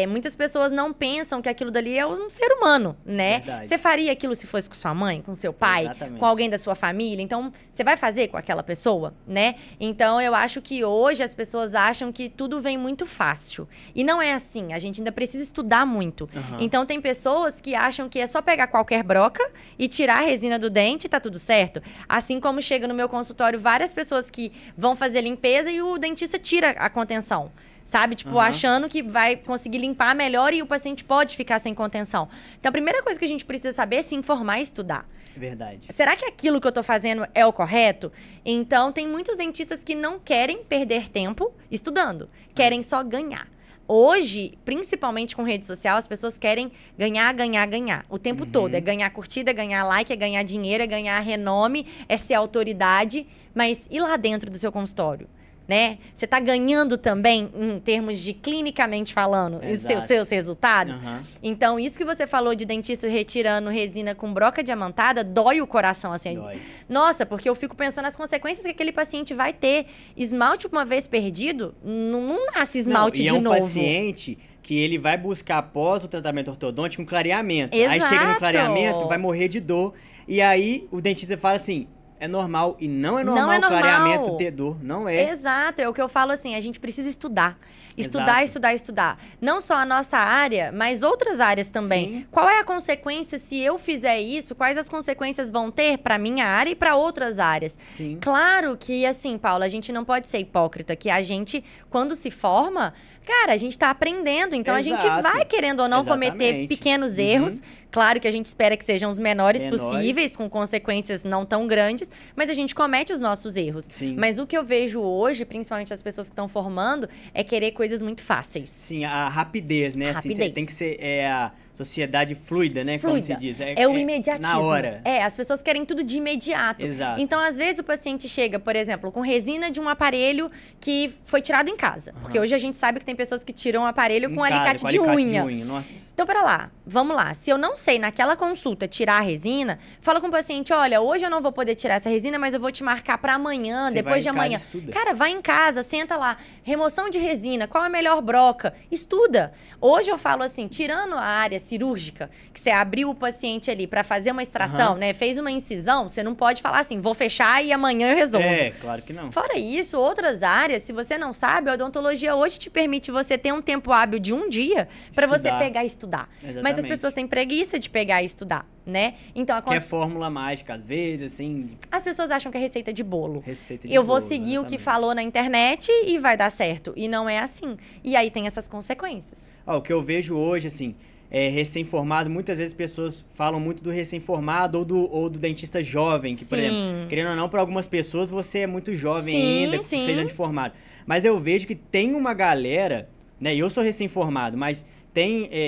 Muitas pessoas não pensam que aquilo dali é um ser humano, né? Verdade. Você faria aquilo se fosse com sua mãe, com seu pai, com alguém da sua família? Então, você vai fazer com aquela pessoa, né? Então, eu acho que hoje as pessoas acham que tudo vem muito fácil. E não é assim, a gente ainda precisa estudar muito. Então, tem pessoas que acham que é só pegar qualquer broca e tirar a resina do dente e tá tudo certo. Assim como chega no meu consultório várias pessoas que vão fazer limpeza e o dentista tira a contenção. Sabe? Tipo, achando que vai conseguir limpar melhor e o paciente pode ficar sem contenção. Então, a primeira coisa que a gente precisa saber é se informar e estudar. Verdade. Será que aquilo que eu tô fazendo é o correto? Então, tem muitos dentistas que não querem perder tempo estudando. Querem só ganhar. Hoje, principalmente com rede social, as pessoas querem ganhar, ganhar, ganhar. O tempo todo. É ganhar curtida, é ganhar like, é ganhar dinheiro, é ganhar renome, é ser autoridade. Mas e lá dentro do seu consultório? Né? Você está ganhando também em termos de clinicamente falando seus resultados? Então, isso que você falou de dentista retirando resina com broca diamantada, dói o coração, assim. Dói. Nossa, porque eu fico pensando nas consequências que aquele paciente vai ter. Esmalte uma vez perdido, não nasce esmalte de novo. E é um paciente que ele vai buscar após o tratamento ortodôntico um clareamento. Exato. Aí chega no clareamento, vai morrer de dor. E aí o dentista fala assim... É normal e não é normal o clareamento ter dor, não é. Exato, é o que eu falo assim, a gente precisa estudar. Estudar, estudar, estudar. Não só a nossa área, mas outras áreas também. Sim. Qual é a consequência se eu fizer isso? Quais as consequências vão ter para minha área e para outras áreas? Sim. Claro que, assim, Paula, a gente não pode ser hipócrita, que a gente, quando se forma, cara, a gente tá aprendendo. Então, a gente vai, querendo ou não, cometer pequenos erros. Claro que a gente espera que sejam os menores possíveis, com consequências não tão grandes, mas a gente comete os nossos erros. Sim. Mas o que eu vejo hoje, principalmente as pessoas que estão formando, é querer coisas muito fáceis. Sim, a rapidez, né? Rapidez. Assim, tem que ser a sociedade fluida, né? Fluida. Como se diz. É o imediatismo. Na hora. As pessoas querem tudo de imediato. Exato. Então, às vezes, o paciente chega, por exemplo, com resina de um aparelho que foi tirado em casa. Porque hoje a gente sabe que tem pessoas que tiram um aparelho com alicate de unha. Nossa. Então, pera lá, vamos lá. Se eu não sei naquela consulta tirar a resina, fala com o paciente, olha, hoje eu não vou poder tirar essa resina, mas eu vou te marcar pra amanhã, depois de amanhã. Cara, vai em casa, senta lá. Remoção de resina, qual é a melhor broca? Estuda. Hoje eu falo assim, tirando a área cirúrgica, que você abriu o paciente ali pra fazer uma extração, né? Fez uma incisão, você não pode falar assim, vou fechar e amanhã eu resolvo. Claro que não. Fora isso, outras áreas, se você não sabe, a odontologia hoje te permite você ter um tempo hábil de um dia pra você pegar e estudar. Exatamente. Mas as pessoas têm preguiça de pegar e estudar, né? Então, Que é fórmula mágica, às vezes, assim... As pessoas acham que é receita de bolo. Eu vou seguir o que falou na internet e vai dar certo. E não é assim. E aí tem essas consequências. O que eu vejo hoje, assim, recém-formado, muitas vezes pessoas falam muito do recém-formado ou do dentista jovem, que, por exemplo, querendo ou não, para algumas pessoas você é muito jovem ainda, com 6 anos de formado. Mas eu vejo que tem uma galera, né, eu sou recém-formado, mas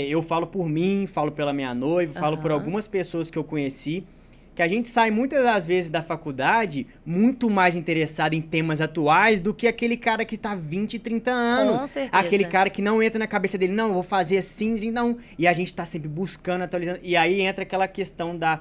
eu falo por mim, falo pela minha noiva, falo por algumas pessoas que eu conheci, que a gente sai muitas das vezes da faculdade muito mais interessado em temas atuais do que aquele cara que tá 20, 30 anos. Com certeza. Aquele cara que não entra na cabeça dele, não, eu vou fazer assim, não. E a gente tá sempre buscando, atualizando. E aí entra aquela questão da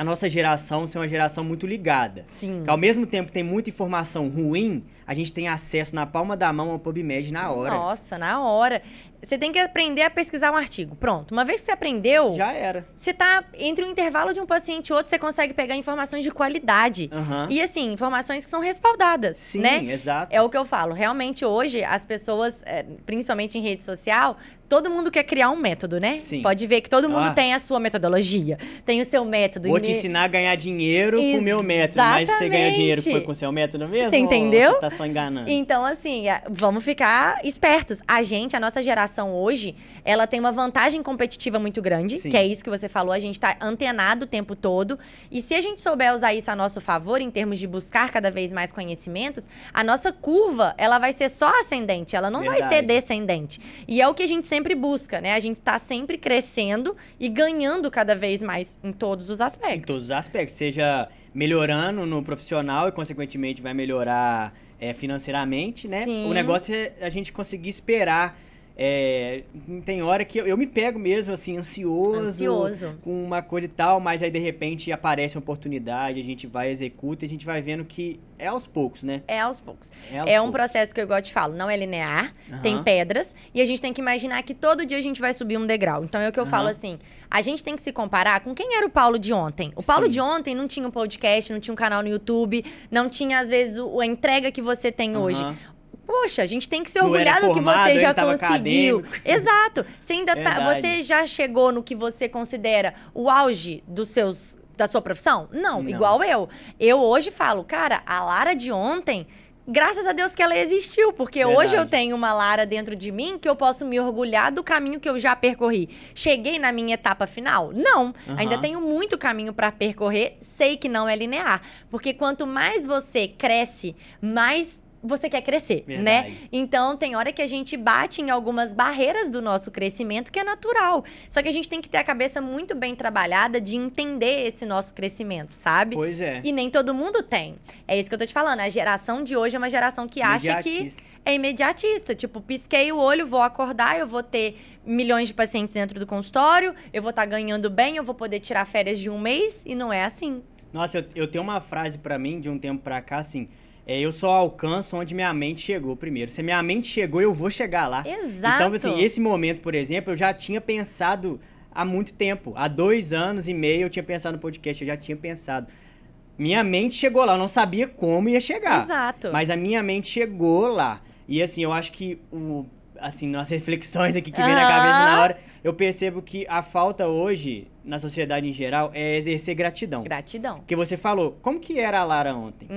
nossa geração ser uma geração muito ligada. Sim. Que ao mesmo tempo que tem muita informação ruim, a gente tem acesso na palma da mão ao PubMed na hora. Nossa, na hora. Você tem que aprender a pesquisar um artigo. Pronto. Uma vez que você aprendeu... Já era. Você tá entre o intervalo de um paciente e outro, você consegue pegar informações de qualidade. E, assim, informações que são respaldadas, Sim, né? Exato. É o que eu falo. Realmente, hoje, as pessoas, principalmente em rede social, todo mundo quer criar um método, né? Sim. Pode ver que todo mundo tem a sua metodologia. Tem o seu método. Vou te ensinar a ganhar dinheiro com o meu método. Mas você ganha dinheiro foi com o seu método mesmo? Você entendeu? Ou você tá só enganando? Então, assim, vamos ficar espertos. A nossa geração hoje, ela tem uma vantagem competitiva muito grande, que é isso que você falou, a gente tá antenado o tempo todo. E se a gente souber usar isso a nosso favor, em termos de buscar cada vez mais conhecimentos, a nossa curva, ela vai ser só ascendente, ela não vai ser descendente. E é o que a gente sempre busca, né? A gente tá sempre crescendo e ganhando cada vez mais em todos os aspectos. Em todos os aspectos, seja melhorando no profissional e, consequentemente, vai melhorar financeiramente, né? Sim. O negócio é a gente conseguir esperar. Tem hora que eu me pego mesmo, assim, ansioso com uma coisa e tal, mas aí, de repente, aparece uma oportunidade, a gente vai, executa e a gente vai vendo que é aos poucos, né? É aos poucos. É um processo que eu igual te falo, não é linear, tem pedras, e a gente tem que imaginar que todo dia a gente vai subir um degrau. Então, é o que eu falo assim, a gente tem que se comparar com quem era o Paulo de ontem. O Paulo de ontem não tinha um podcast, não tinha um canal no YouTube, não tinha, às vezes, a entrega que você tem hoje. Poxa, a gente tem que se orgulhar do que você já conseguiu. Exato. Você ainda você já chegou no que você considera o auge da sua profissão? Não, igual eu. Eu hoje falo, cara, a Lara de ontem, graças a Deus que ela existiu, porque hoje eu tenho uma Lara dentro de mim que eu posso me orgulhar do caminho que eu já percorri. Cheguei na minha etapa final? Não. Ainda tenho muito caminho para percorrer, sei que não é linear. Porque quanto mais você cresce, mais você quer crescer, né? Então, tem hora que a gente bate em algumas barreiras do nosso crescimento, que é natural. Só que a gente tem que ter a cabeça muito bem trabalhada de entender esse nosso crescimento, sabe? Pois é. E nem todo mundo tem. É isso que eu tô te falando. A geração de hoje é uma geração que acha que é imediatista. Tipo, pisquei o olho, vou acordar, eu vou ter milhões de pacientes dentro do consultório, eu vou estar ganhando bem, eu vou poder tirar férias de um mês, e não é assim. Nossa, eu tenho uma frase pra mim, de um tempo pra cá, assim... eu só alcanço onde minha mente chegou primeiro. Se a minha mente chegou, eu vou chegar lá. Exato. Então, assim, esse momento, por exemplo, eu já tinha pensado há muito tempo. Há 2 anos e meio eu tinha pensado no podcast, eu já tinha pensado. Minha mente chegou lá, eu não sabia como ia chegar. Exato. Mas a minha mente chegou lá. E, assim, eu acho que, nas reflexões aqui que vem na cabeça na hora, eu percebo que a falta hoje, na sociedade em geral, é exercer gratidão. Gratidão. Porque você falou, como que era a Lara ontem?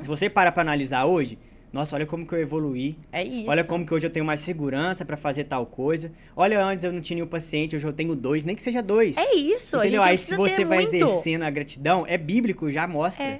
Se você para analisar hoje, nossa, olha como que eu evoluí. É isso. Olha como que hoje eu tenho mais segurança pra fazer tal coisa. Olha, antes eu não tinha nenhum paciente, hoje eu tenho 2, nem que seja 2. É isso, entendeu? A gente aí se você vai exercendo a gratidão, é bíblico, já mostra.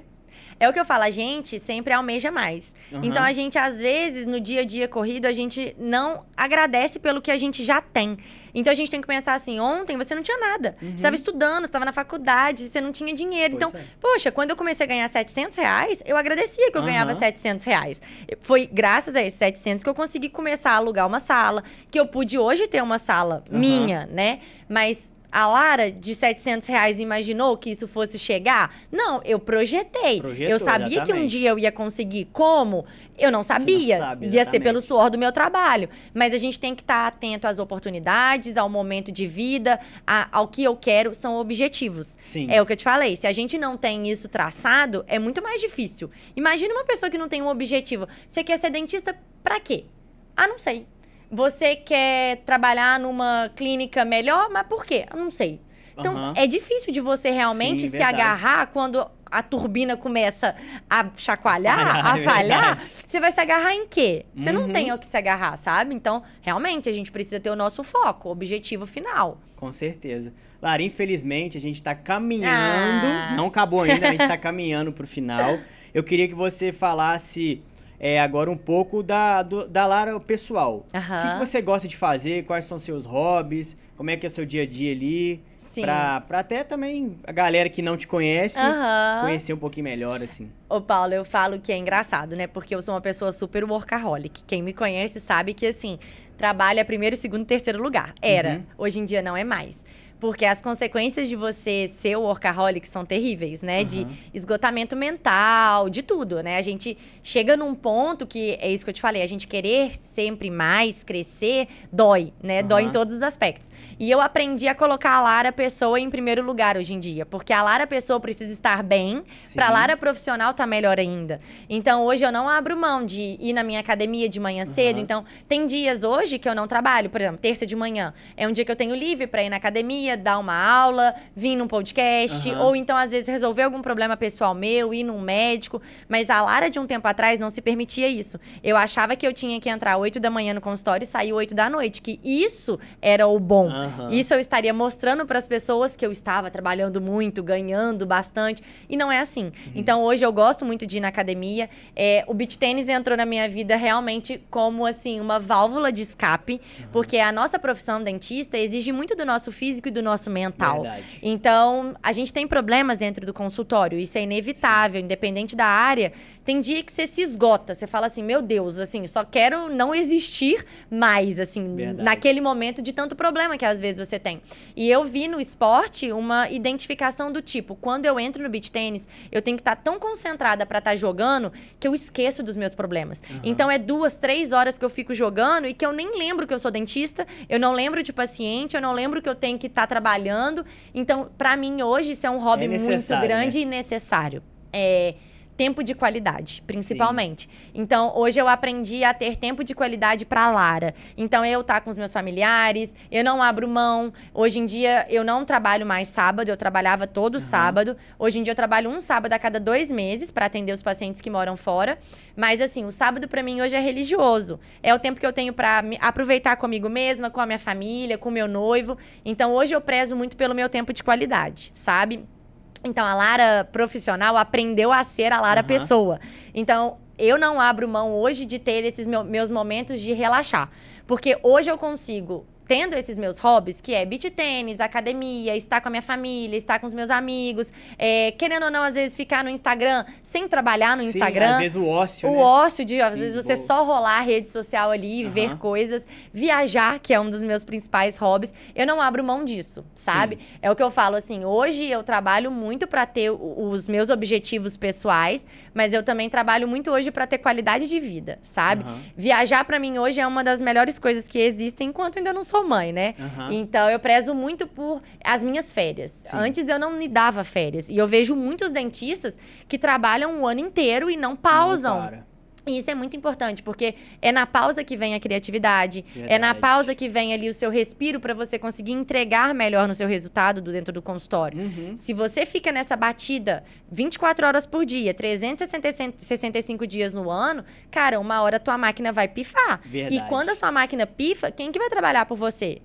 É o que eu falo, a gente sempre almeja mais. Então, a gente, às vezes, no dia a dia corrido, a gente não agradece pelo que a gente já tem. Então, a gente tem que pensar assim, ontem você não tinha nada. Você estava estudando, você estava na faculdade, você não tinha dinheiro. Então, poxa, quando eu comecei a ganhar R$700, eu agradecia que eu ganhava R$700. Foi graças a esses 700 que eu consegui começar a alugar uma sala, que eu pude hoje ter uma sala minha, né? Mas A Lara, de R$700, imaginou que isso fosse chegar? Não, eu projetei. Eu sabia que um dia eu ia conseguir. Como? Eu não sabia. Ia ser pelo suor do meu trabalho. Mas a gente tem que estar atento às oportunidades, ao momento de vida, ao que eu quero, são objetivos. Sim. É o que eu te falei. Se a gente não tem isso traçado, é muito mais difícil. Imagina uma pessoa que não tem um objetivo. Você quer ser dentista pra quê? Ah, não sei. Você quer trabalhar numa clínica melhor, mas por quê? Eu não sei. Então, é difícil de você realmente se agarrar quando a turbina começa a chacoalhar, a falhar. Você vai se agarrar em quê? Você não tem o que se agarrar, sabe? Então, realmente, a gente precisa ter o nosso foco, o objetivo final. Com certeza. Lara, infelizmente, a gente tá caminhando. Não acabou ainda, a gente tá caminhando pro final. Eu queria que você falasse... agora um pouco da Lara pessoal. O que você gosta de fazer? Quais são seus hobbies? Como é que é seu dia a dia ali? Sim. Pra até também a galera que não te conhece conhecer um pouquinho melhor, assim. Ô, Paulo, eu falo que é engraçado, né? Porque eu sou uma pessoa super workaholic. Quem me conhece sabe que, assim, trabalha primeiro, segundo e terceiro lugar. Era. Hoje em dia não é mais. Porque as consequências de você ser workaholic são terríveis, né? De esgotamento mental, de tudo, né? A gente chega num ponto que, é isso que eu te falei, a gente querer sempre mais, crescer, dói, né? Dói em todos os aspectos. E eu aprendi a colocar a Lara pessoa em primeiro lugar hoje em dia. Porque a Lara pessoa precisa estar bem, pra Lara profissional tá melhor ainda. Então, hoje eu não abro mão de ir na minha academia de manhã cedo. Então, tem dias hoje que eu não trabalho. Por exemplo, terça de manhã. É um dia que eu tenho livre pra ir na academia, dar uma aula, vir num podcast, ou então, às vezes, resolver algum problema pessoal meu, ir num médico. Mas a Lara, de um tempo atrás, não se permitia isso. Eu achava que eu tinha que entrar 8 da manhã no consultório e sair 8 da noite, que isso era o bom. Isso eu estaria mostrando para as pessoas que eu estava trabalhando muito, ganhando bastante, e não é assim. Então, hoje, eu gosto muito de ir na academia. O beach tênis entrou na minha vida realmente como, assim, uma válvula de escape, porque a nossa profissão dentista exige muito do nosso físico e do nosso mental. Verdade. Então, a gente tem problemas dentro do consultório, isso é inevitável, independente da área. Tem dia que você se esgota, você fala assim, meu Deus, assim, só quero não existir mais, assim, naquele momento de tanto problema que às vezes você tem. E eu vi no esporte uma identificação do tipo, quando eu entro no beach tênis, eu tenho que estar tão concentrada para estar jogando que eu esqueço dos meus problemas. Então, é 2, 3 horas que eu fico jogando e que eu nem lembro que eu sou dentista, eu não lembro de paciente, eu não lembro que eu tenho que estar trabalhando. Então, pra mim, hoje, isso é um hobby muito grande, né? E necessário. Tempo de qualidade, principalmente. Então, hoje eu aprendi a ter tempo de qualidade pra Lara. Então, eu tá com os meus familiares, eu não abro mão. Hoje em dia, eu não trabalho mais sábado, eu trabalhava todo sábado. Hoje em dia, eu trabalho um sábado a cada 2 meses pra atender os pacientes que moram fora. Mas, assim, o sábado pra mim hoje é religioso. É o tempo que eu tenho pra aproveitar comigo mesma, com a minha família, com o meu noivo. Então, hoje eu prezo muito pelo meu tempo de qualidade, sabe? Então, a Lara profissional aprendeu a ser a Lara pessoa. Então, eu não abro mão hoje de ter esses meus momentos de relaxar. Porque hoje eu consigo, tendo esses meus hobbies, que é beach tênis, academia, estar com a minha família, estar com os meus amigos, querendo ou não, às vezes, ficar no Instagram, sem trabalhar no Instagram. Às vezes o ócio, né? O ócio de, às vezes, você só rolar a rede social ali, ver coisas. Viajar, que é um dos meus principais hobbies. Eu não abro mão disso, sabe? É o que eu falo, assim, hoje eu trabalho muito pra ter os meus objetivos pessoais, mas eu também trabalho muito hoje pra ter qualidade de vida, sabe? Viajar, pra mim, hoje é uma das melhores coisas que existem, enquanto ainda não sou mãe, né? Então, eu prezo muito por as minhas férias. Antes, eu não me dava férias. E eu vejo muitos dentistas que trabalham o ano inteiro e não pausam. E isso é muito importante, porque é na pausa que vem a criatividade, é na pausa que vem ali o seu respiro para você conseguir entregar melhor no seu resultado dentro do consultório. Se você fica nessa batida 24 horas por dia, 365 dias no ano, cara, uma hora a tua máquina vai pifar. E quando a sua máquina pifa, quem que vai trabalhar por você?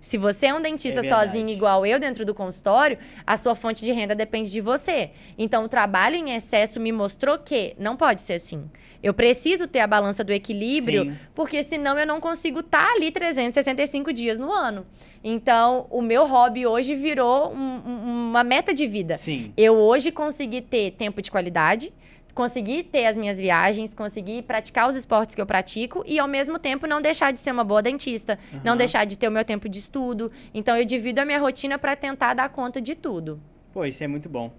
Se você é um dentista sozinho igual eu dentro do consultório, a sua fonte de renda depende de você. Então, o trabalho em excesso me mostrou que não pode ser assim. Eu preciso ter a balança do equilíbrio, porque senão eu não consigo estar ali 365 dias no ano. Então, o meu hobby hoje virou uma meta de vida. Eu hoje consegui ter tempo de qualidade, conseguir ter as minhas viagens, conseguir praticar os esportes que eu pratico e, ao mesmo tempo, não deixar de ser uma boa dentista, não deixar de ter o meu tempo de estudo. Então, eu divido a minha rotina para tentar dar conta de tudo. Pô, isso é muito bom.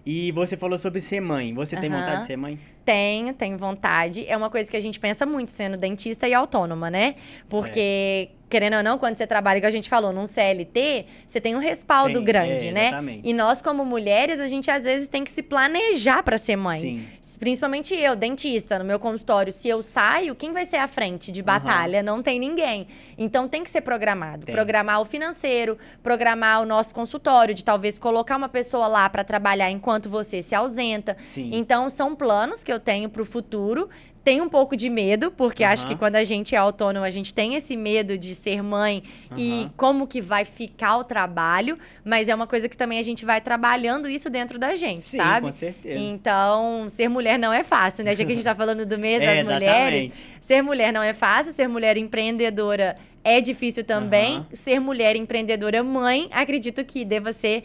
E você falou sobre ser mãe. Você tem vontade de ser mãe? Tenho vontade. É uma coisa que a gente pensa muito sendo dentista e autônoma, né? Porque, querendo ou não, quando você trabalha, que a gente falou, num CLT, você tem um respaldo grande, né? Exatamente. E nós, como mulheres, a gente às vezes tem que se planejar para ser mãe. Sim. Principalmente eu, dentista, no meu consultório, se eu saio, quem vai ser à frente de batalha? Não tem ninguém. Então tem que ser programado. Programar o financeiro, programar o nosso consultório, de talvez colocar uma pessoa lá para trabalhar enquanto você se ausenta. Sim. Então são planos que eu tenho para o futuro. Tenho um pouco de medo, porque acho que quando a gente é autônomo, a gente tem esse medo de ser mãe e como que vai ficar o trabalho, mas é uma coisa que também a gente vai trabalhando isso dentro da gente, sabe? Com certeza. Então, ser mulher não é fácil, né? Já que a gente tá falando do mês das mulheres, ser mulher não é fácil, ser mulher empreendedora é difícil também. Ser mulher empreendedora mãe, acredito que deva ser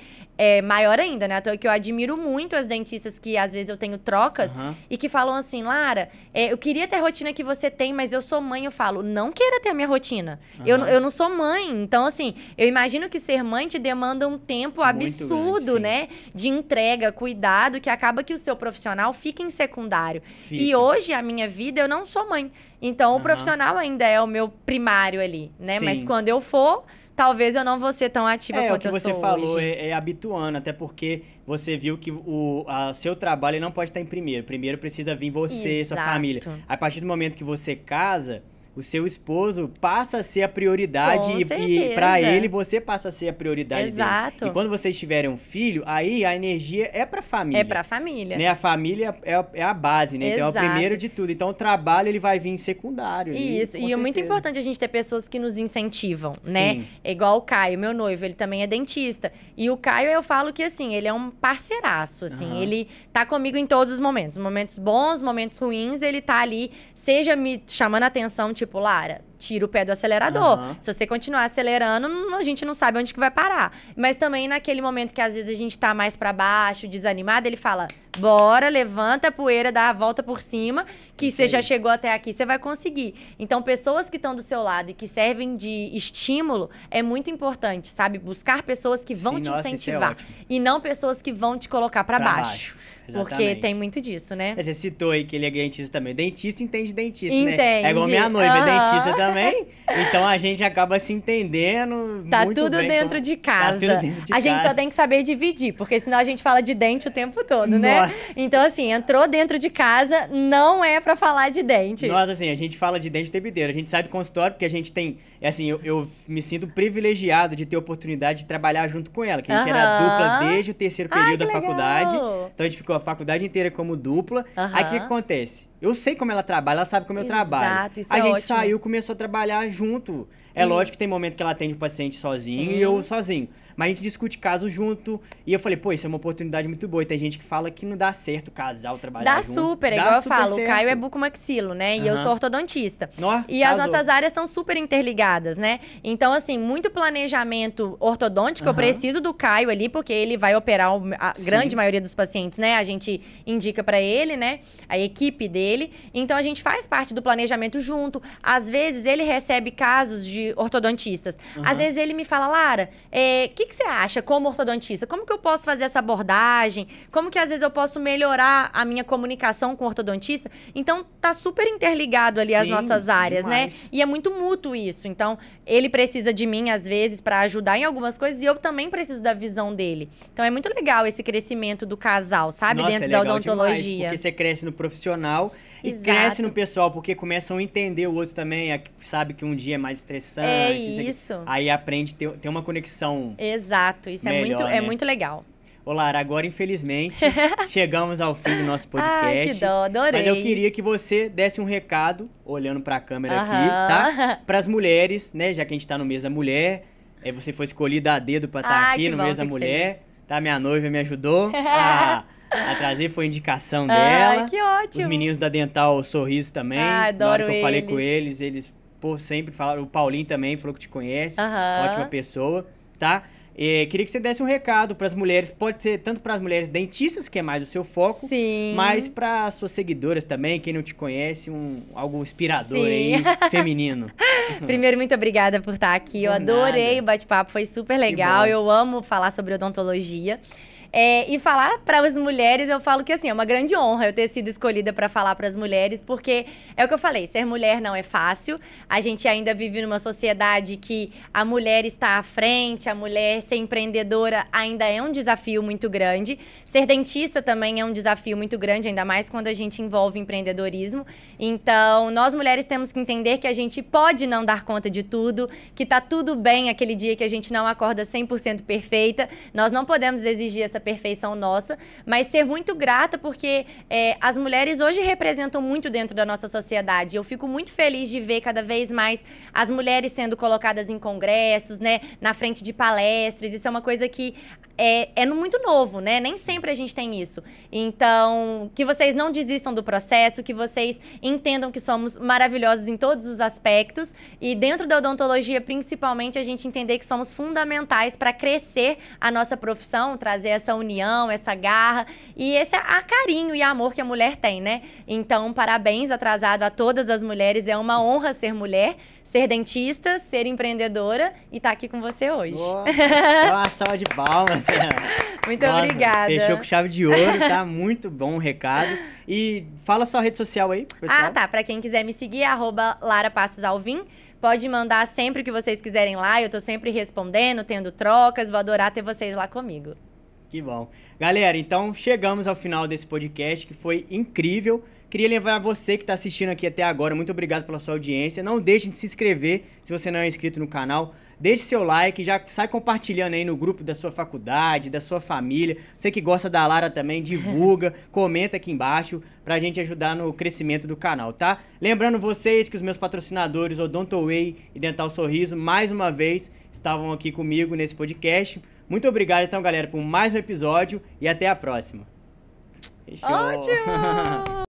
maior ainda, né? Então, que eu admiro muito as dentistas que, às vezes, eu tenho trocas e que falam assim, Lara, eu queria ter a rotina que você tem, mas eu sou mãe. Eu falo, não queira ter a minha rotina. Eu não sou mãe. Então, assim, eu imagino que ser mãe te demanda um tempo absurdo, né? De entrega, cuidado, que acaba que o seu profissional fica em secundário. E hoje, a minha vida, eu não sou mãe. Então, o profissional ainda é o meu primário ali, né? Sim. Mas quando eu for, talvez eu não vou ser tão ativa quanto eu sou hoje. O que você falou é habituando, até porque você viu que o seu trabalho não pode estar em primeiro. Primeiro precisa vir você, sua família. A partir do momento que você casa, o seu esposo passa a ser a prioridade e para ele você passa a ser a prioridade dele. E quando vocês tiverem um filho, aí a energia é pra família. É pra família. Né? A família é a base, né? Então é o primeiro de tudo. Então o trabalho ele vai vir em secundário. Isso, e é muito importante a gente ter pessoas que nos incentivam, né? É igual o Caio, meu noivo, ele também é dentista. E o Caio, eu falo que assim, ele é um parceiraço, assim. Ele tá comigo em todos os momentos. Momentos bons, momentos ruins, ele tá ali, seja me chamando a atenção, tipo, Lara, tira o pé do acelerador. Se você continuar acelerando, a gente não sabe onde que vai parar. Mas também naquele momento que às vezes a gente tá mais pra baixo, desanimado, ele fala, bora, levanta a poeira, dá a volta por cima, que você já chegou até aqui, você vai conseguir. Então, pessoas que estão do seu lado e que servem de estímulo é muito importante, sabe? Buscar pessoas que vão te incentivar. E não pessoas que vão te colocar pra baixo. Porque tem muito disso, né? Você citou aí que ele é dentista também. Dentista entende dentista, né? É igual minha noiva, é dentista também. Então a gente acaba se entendendo tá muito tudo bem. Dentro de casa. Tá tudo dentro de a gente casa. só tem que saber dividir, porque senão a gente fala de dente o tempo todo, né? Então, assim, entrou dentro de casa, não é pra falar de dente. Nossa, assim, a gente fala de dente o tempo inteiro. A gente sai do consultório porque a gente tem... Assim, eu me sinto privilegiado de ter a oportunidade de trabalhar junto com ela. Que a gente era dupla desde o terceiro período da faculdade. Então a gente ficou a faculdade inteira como dupla. Aí o que acontece? Eu sei como ela trabalha, ela sabe como eu trabalho. Isso a gente saiu, começou a trabalhar junto. É lógico que tem momento que ela atende o paciente sozinho e eu sozinho. Mas a gente discute caso junto. E eu falei, pô, isso é uma oportunidade muito boa. E tem gente que fala que não dá certo o casal trabalhar junto. Dá super, igual eu falo. O Caio é bucomaxilo, né? E eu sou ortodontista. E as nossas áreas estão super interligadas, né? Então, assim, muito planejamento ortodôntico. Eu preciso do Caio ali, porque ele vai operar a grande maioria dos pacientes, né? A gente indica pra ele, né? A equipe dele. Então, a gente faz parte do planejamento junto. Às vezes, ele recebe casos de ortodontistas. Às vezes, ele me fala, Lara, o que você acha como ortodontista? Como que eu posso fazer essa abordagem? Como que às vezes eu posso melhorar a minha comunicação com o ortodontista? Então, tá super interligado ali as nossas áreas, né? E é muito mútuo isso. Então, ele precisa de mim, às vezes, para ajudar em algumas coisas e eu também preciso da visão dele. Então, é muito legal esse crescimento do casal, sabe? Nossa, dentro da odontologia. Demais, porque você cresce no profissional e cresce no pessoal, porque começam a entender o outro também, sabe que um dia é mais estressante. É isso. Aí aprende a ter uma conexão. Exato, isso melhor, é muito legal. Ô Lara, agora infelizmente chegamos ao fim do nosso podcast. Ai, que dó, adorei. Mas eu queria que você desse um recado, olhando pra câmera aqui, tá? Pras mulheres, né? Já que a gente tá no mês da mulher, você foi escolhida a dedo pra estar aqui no mês da mulher, tá? Minha noiva me ajudou a trazer, foi indicação dela. Ai, que ótimo. Os meninos da Dental Sorriso também. Adoro na hora que eu falei com eles, por sempre falaram, o Paulinho também falou que te conhece, ótima pessoa, tá? Queria que você desse um recado para as mulheres, pode ser tanto para as mulheres dentistas, que é mais o seu foco, Sim. mas para suas seguidoras também, quem não te conhece, algo inspirador Sim. aí, feminino. Primeiro, muito obrigada por estar aqui. Eu adorei o bate-papo, foi super legal. Eu amo falar sobre odontologia. E falar para as mulheres, eu falo que assim, é uma grande honra eu ter sido escolhida para falar para as mulheres, porque é o que eu falei, ser mulher não é fácil. A gente ainda vive numa sociedade que a mulher está à frente, a mulher ser empreendedora ainda é um desafio muito grande. Ser dentista também é um desafio muito grande, ainda mais quando a gente envolve empreendedorismo. Então, nós mulheres temos que entender que a gente pode não dar conta de tudo, que tá tudo bem aquele dia que a gente não acorda 100% perfeita. Nós não podemos exigir essa perfeição nossa, mas ser muito grata porque as mulheres hoje representam muito dentro da nossa sociedade. Eu fico muito feliz de ver cada vez mais as mulheres sendo colocadas em congressos, né, na frente de palestras. Isso é uma coisa que é muito novo, né? Nem sempre a gente tem isso. Então, que vocês não desistam do processo, que vocês entendam que somos maravilhosos em todos os aspectos e dentro da odontologia, principalmente, a gente entender que somos fundamentais para crescer a nossa profissão, trazer essa união, essa garra e esse carinho e amor que a mulher tem, né? Então, parabéns atrasado a todas as mulheres. É uma honra ser mulher, ser dentista, ser empreendedora e estar aqui com você hoje. Uma salva de palmas. Muito obrigada. Fechou com chave de ouro, tá? Muito bom o recado. E fala sua rede social aí, pessoal. Tá. Pra quem quiser me seguir, @LaraPassosAlvim. Pode mandar sempre que vocês quiserem lá. Eu tô sempre respondendo, tendo trocas. Vou adorar ter vocês lá comigo. Que bom. Galera, então chegamos ao final desse podcast, que foi incrível. Queria lembrar você que está assistindo aqui até agora, muito obrigado pela sua audiência. Não deixe de se inscrever se você não é inscrito no canal. Deixe seu like, já sai compartilhando aí no grupo da sua faculdade, da sua família. Você que gosta da Lara também, divulga, comenta aqui embaixo pra gente ajudar no crescimento do canal, tá? Lembrando vocês que os meus patrocinadores, Odontoway e Dental Sorriso, mais uma vez estavam aqui comigo nesse podcast. Muito obrigado então, galera, por mais um episódio e até a próxima. Fechou. Ótimo!